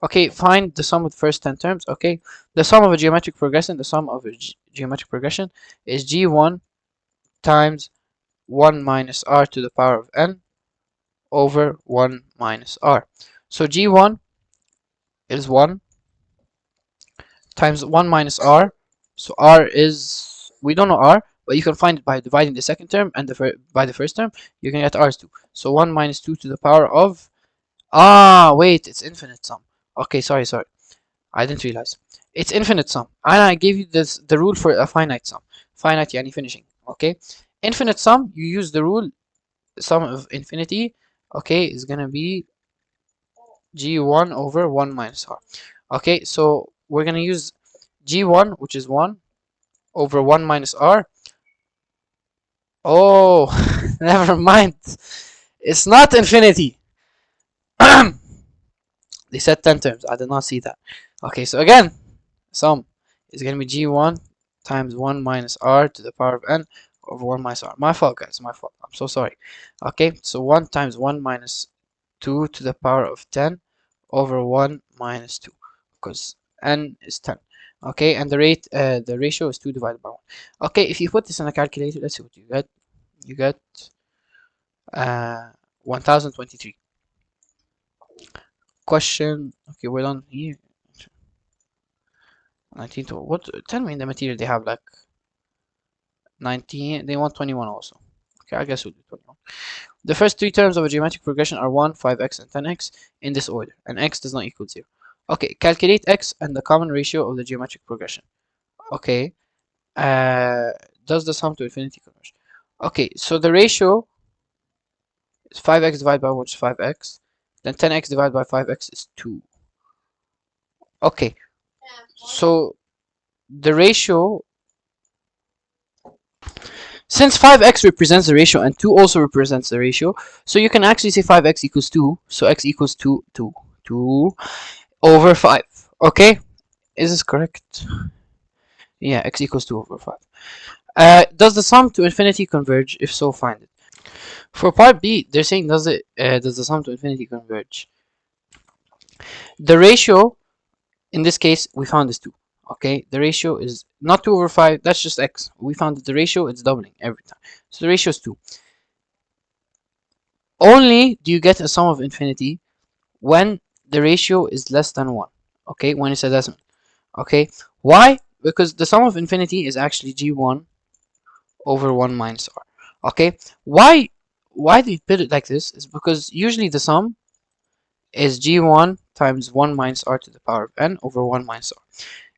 Okay, find the sum of the first 10 terms. Okay, the sum of a geometric progression, geometric progression is g1 times 1 minus r to the power of n over 1 minus r. So g1 is 1 times 1 minus r. So r is, we don't know r, but you can find it by dividing the second term and by the first term. You can get r is 2. So 1 minus 2 to the power of, wait, it's infinite sum. Okay, sorry, I didn't realize. It's infinite sum. And I gave you the rule for a finite sum. Finite yani finishing. Okay, infinite sum, you use the rule sum of infinity. Okay, is gonna be g1 over 1 minus r. Okay, so we're gonna use g1, which is 1 over 1 minus r. Oh, never mind. It's not infinity. They said 10 terms. I did not see that. Okay, so again, sum is going to be g1 times 1 minus r to the power of n over 1 minus r. My fault, guys. My fault. I'm so sorry. Okay, so 1 times 1 minus 2 to the power of 10 over 1 minus 2, because n is 10. Okay, and the ratio is 2 divided by 1. Okay, if you put this in a calculator, let's see what you get. You get 1023. Question. Okay, we're done here. 19 to what? Tell me in the material they have like 19. They want 21 also. Okay, I guess we'll do 21. The first 3 terms of a geometric progression are 1, 5x, and 10x in this order, and x does not equal 0. Okay, calculate x and the common ratio of the geometric progression. Okay, does the sum to infinity converge? Okay, so the ratio is 5x divided by 1 is 5x, then 10x divided by 5x is 2. Okay, so the ratio, since 5x represents the ratio and 2 also represents the ratio, so you can actually say 5x equals 2, so x equals 2 over 5. Okay, is this correct? Yeah, x equals 2 over 5. Does the sum to infinity converge? If so, find it. For part B, they're saying does the sum to infinity converge? The ratio, in this case, we found is 2. Okay, the ratio is not 2 over 5, that's just x. We found that the ratio is doubling every time. So the ratio is 2. Only do you get a sum of infinity when the ratio is less than 1. Okay, when it's a decimal. Okay, why? Because the sum of infinity is actually g1 over 1 minus r. Okay, why do you put it like this? Is because usually the sum is g1 times 1 minus r to the power of n over 1 minus r.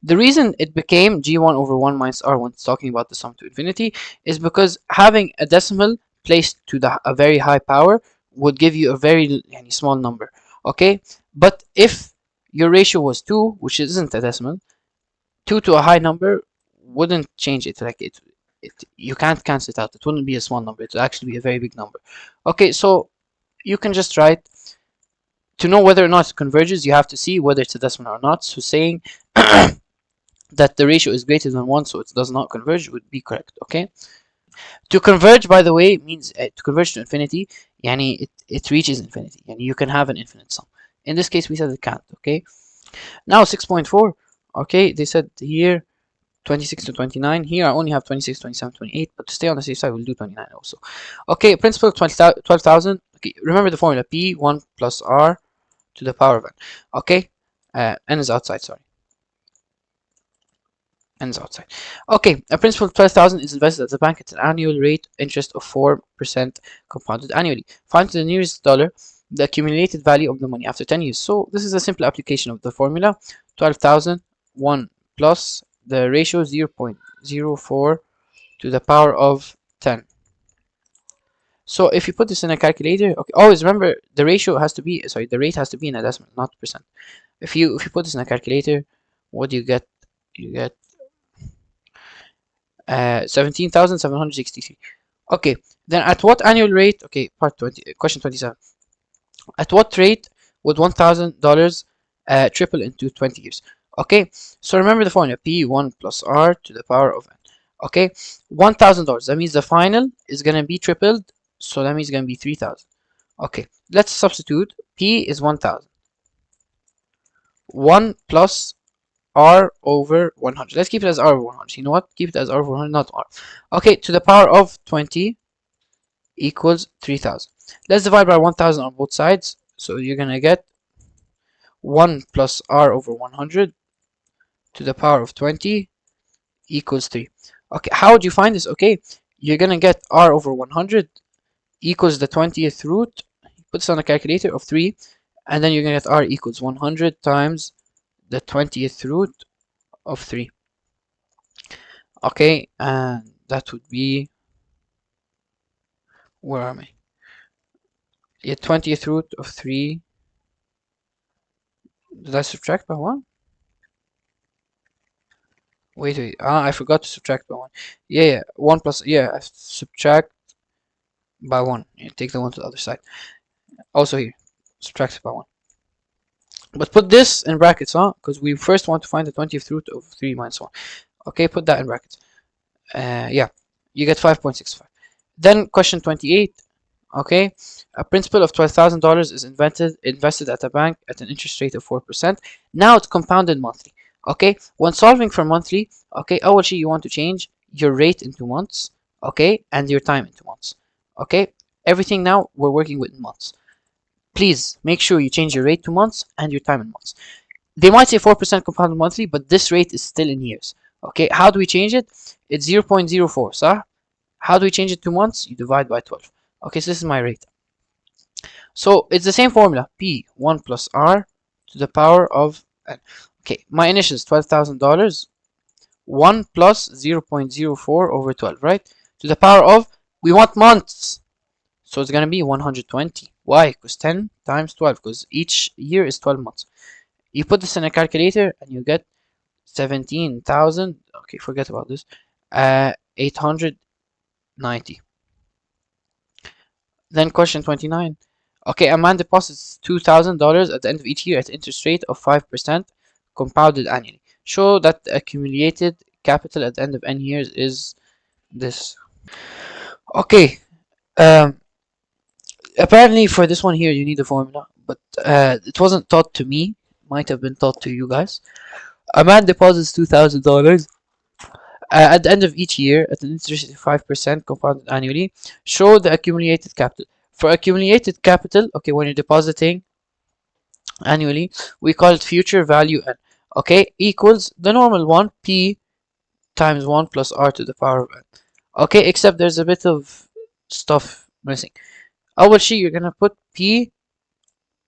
The reason it became g1 over 1 minus r when it's talking about the sum to infinity is because having a decimal placed to a very high power would give you a very small number. Okay, but if your ratio was 2, which isn't a decimal, 2 to a high number wouldn't change it. Like you can't cancel it out. It wouldn't be a small number. It would actually be a very big number. Okay, so you can just write, to know whether or not it converges, you have to see whether it's a decimal or not. So saying that the ratio is greater than 1, so it does not converge, would be correct. Okay, to converge, by the way, means to converge to infinity, yani it reaches infinity, and you can have an infinite sum. In this case, we said it can't. Okay, now 6.4. okay, they said here 26 to 29. Here I only have 26, 27, 28, but to stay on the safe side, we'll do 29 also. Okay, principal 12,000. Okay, remember the formula, p1 plus r to the power of n. Okay, n is outside, sorry. N is outside. Okay, a principal of 12,000 is invested at the bank at an annual rate interest of 4% compounded annually. Find to the nearest dollar the accumulated value of the money after 10 years. So this is a simple application of the formula. 12,000, 1 plus the ratio 0 0.04 to the power of 10. So if you put this in a calculator, okay, always remember the ratio has to be, sorry, the rate has to be in a decimal, not percent. If you put this in a calculator, what do you get? You get 17,763. Okay, then at what annual rate? Okay, part 20, question 27. At what rate would $1,000 triple into 20 years? Okay, so remember the formula: P1 plus R to the power of n. Okay, $1,000. That means the final is gonna be tripled, so that means it's gonna be 3,000. Okay, let's substitute. P is 1,000. 1 plus R over 100. Let's keep it as R over 100. You know what? Keep it as R over 100, not R. Okay, to the power of 20 equals 3,000. Let's divide by 1,000 on both sides. So you're gonna get 1 plus R over 100 to the power of 20 equals 3. Okay, how would you find this? Okay, you're gonna get R over 100 equals the 20th root. Put this on a calculator of 3, and then you're gonna get R equals 100 times the 20th root of 3. Okay, and that would be, where am I? Yeah, 20th root of 3. Did I subtract by 1? Wait. I forgot to subtract by 1. Yeah, 1 plus, yeah, I subtract by 1. Yeah, take the 1 to the other side. Also here, subtract by 1. But put this in brackets, huh? Because we first want to find the 20th root of 3 minus 1. Okay, put that in brackets. Yeah, you get 5.65. Then question 28. Okay, a principal of $12,000 is invested at a bank at an interest rate of 4%. Now it's compounded monthly. Okay, when solving for monthly, okay, actually you want to change your rate into months, okay, and your time into months. Okay, everything now we're working with months. Please make sure you change your rate to months and your time in months. They might say 4% compounded monthly, but this rate is still in years. Okay, how do we change it? It's 0.04, so how do we change it to months? You divide by 12. Okay, so this is my rate. So it's the same formula, P1 plus R to the power of n. Okay, my initial is $12,000. 1 plus 0.04 over 12, right? To the power of, we want months. So it's going to be 120. Why? Because 10 times 12, because each year is 12 months. You put this in a calculator and you get 17,000. Okay, forget about this. 890. Then question 29. Okay, a man deposits $2,000 at the end of each year at an interest rate of 5% compounded annually. Show that the accumulated capital at the end of n years is this. Okay, apparently for this one here you need a formula, but it wasn't taught to me. Might have been taught to you guys. A man deposits $2,000 at the end of each year at an interest rate of 5% compounded annually. Show the accumulated capital. For accumulated capital, okay, when you're depositing annually, we call it future value n. Okay, equals the normal one, P times 1 plus R to the power of n. Okay, except there's a bit of stuff missing. Awal shay, you're gonna put P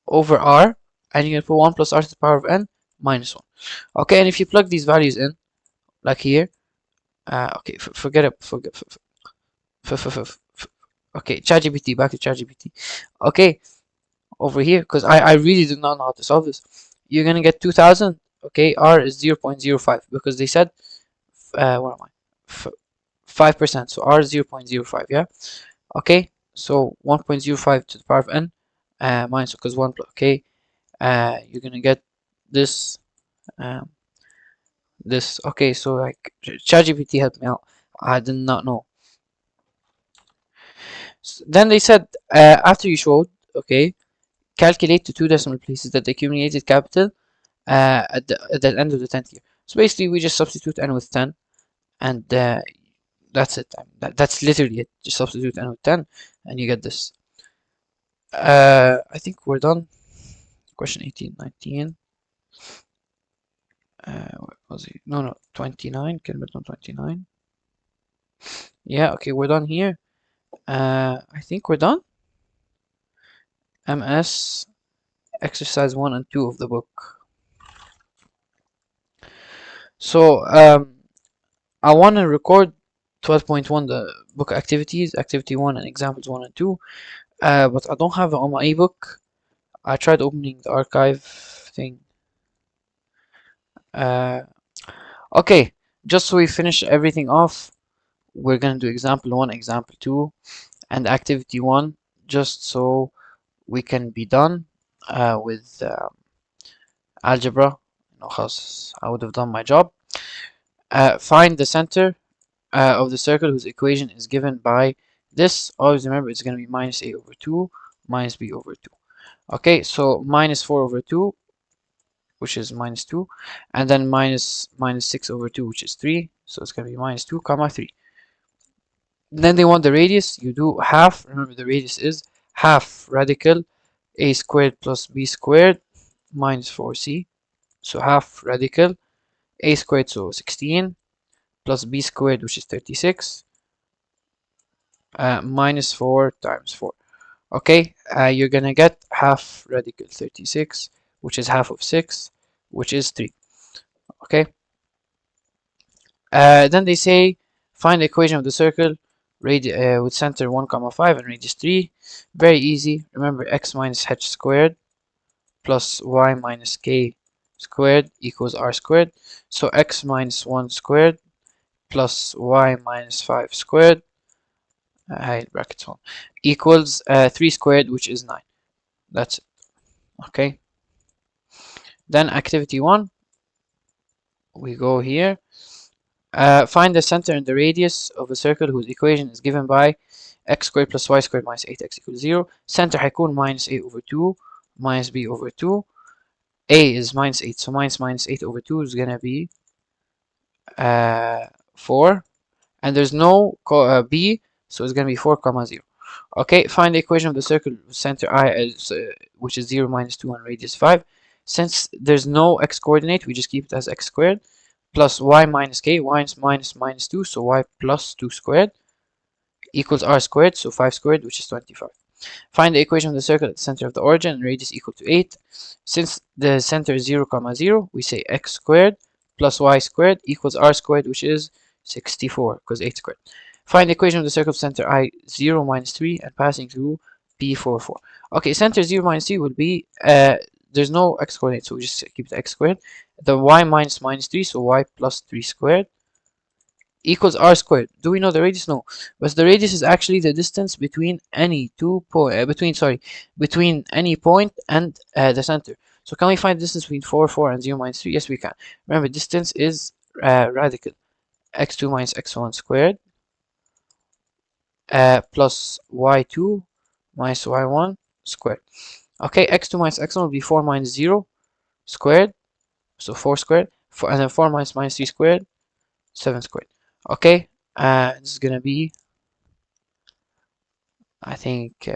over R, and you're gonna put 1 plus R to the power of n minus 1. Okay, and if you plug these values in, like here, okay, forget it, okay, ChatGPT, back to ChatGPT. Okay, over here, because I really do not know how to solve this. You're gonna get 2,000. Okay, R is 0.05 because they said, what am I? 5%. So R is 0.05. Yeah. Okay. So 1.05 to the power of n minus, because 1 plus. Okay. You're gonna get this. This. Okay. So like ChatGPT helped me out. I did not know. So then they said, after you showed, okay, calculate to 2 decimal places that the accumulated capital at the end of the 10th year. So basically we just substitute n with 10, and that's it. That's literally it. Just substitute n with 10 and you get this. I think we're done. Question 18, 19. What was it? No, 29. Can we on 29? Yeah, okay, we're done here. I think we're done. MS exercise 1 and 2 of the book. So I want to record 12.1 the book activities, activity 1 and examples 1 and 2, but I don't have it on my ebook. I tried opening the archive thing. Okay, just so we finish everything off, we're gonna do example 1, example 2, and activity 1, just so we can be done with algebra. خلاص, I would have done my job. Find the center of the circle whose equation is given by this. Always remember it's going to be minus a over 2 minus b over 2. Okay, so minus 4 over 2, which is minus 2, and then minus 6 over 2, which is 3. So it's going to be minus 2 comma 3. Then they want the radius. You do half. Remember the radius is half radical a squared plus b squared minus 4c. So half radical a squared, so 16, plus b squared, which is 36, minus 4 times 4. Okay, you're gonna get half radical 36, which is half of 6, which is 3. Okay, then they say find the equation of the circle with center 1 comma 5 and radius 3. Very easy. Remember x minus h squared plus y minus k squared equals r squared. So x minus 1 squared plus y minus 5 squared brackets 1 equals 3 squared, which is 9. That's it. Okay, then activity 1, we go here. Find the center and the radius of a circle whose equation is given by x squared plus y squared minus 8x equals 0. Center هيكون minus a over 2 minus b over 2. A is minus 8, so minus 8 over 2 is gonna be 4, and there's no b, so it's gonna be 4 comma 0. Okay, find the equation of the circle center I is which is 0 minus 2 and radius 5. Since there's no x coordinate, we just keep it as x squared plus y minus k. Y is minus 2, so y plus 2 squared equals r squared, so 5 squared, which is 25. Find the equation of the circle at the center of the origin and radius equal to 8. Since the center is 0 comma 0, we say x squared plus y squared equals r squared, which is 64, because 8 squared. Find the equation of the circle center I 0 minus 3 and passing through p 4 4. Okay, center 0 minus 3 will be there's no x coordinate, so we just keep the x squared. The y minus 3, so y plus 3 squared equals r squared. Do we know the radius? No, but the radius is actually the distance between any between any point and the center. So can we find the distance between 4 4 and 0 minus 3? Yes, we can. Remember, distance is radical x2 minus x1 squared plus y2 minus y1 squared. Okay, x2 minus x1 will be 4 minus 0 squared, so 4 squared, and then 4 minus 3 squared, 7 squared. Okay, this is gonna be, I think,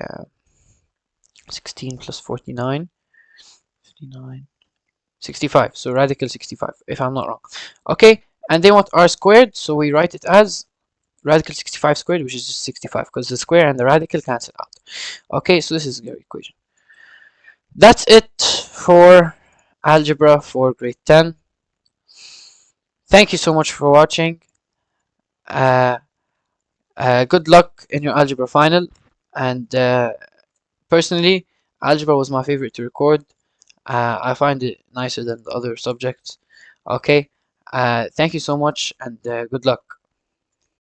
16 plus 49, 59, 65. So radical 65, if I'm not wrong. Okay, and they want r squared, so we write it as radical 65 squared, which is just 65, because the square and the radical cancel out. Okay, so this is your equation. That's it for algebra for grade 10. Thank you so much for watching. Good luck in your algebra final, and personally, algebra was my favorite to record. I find it nicer than the other subjects. Okay, thank you so much, and good luck.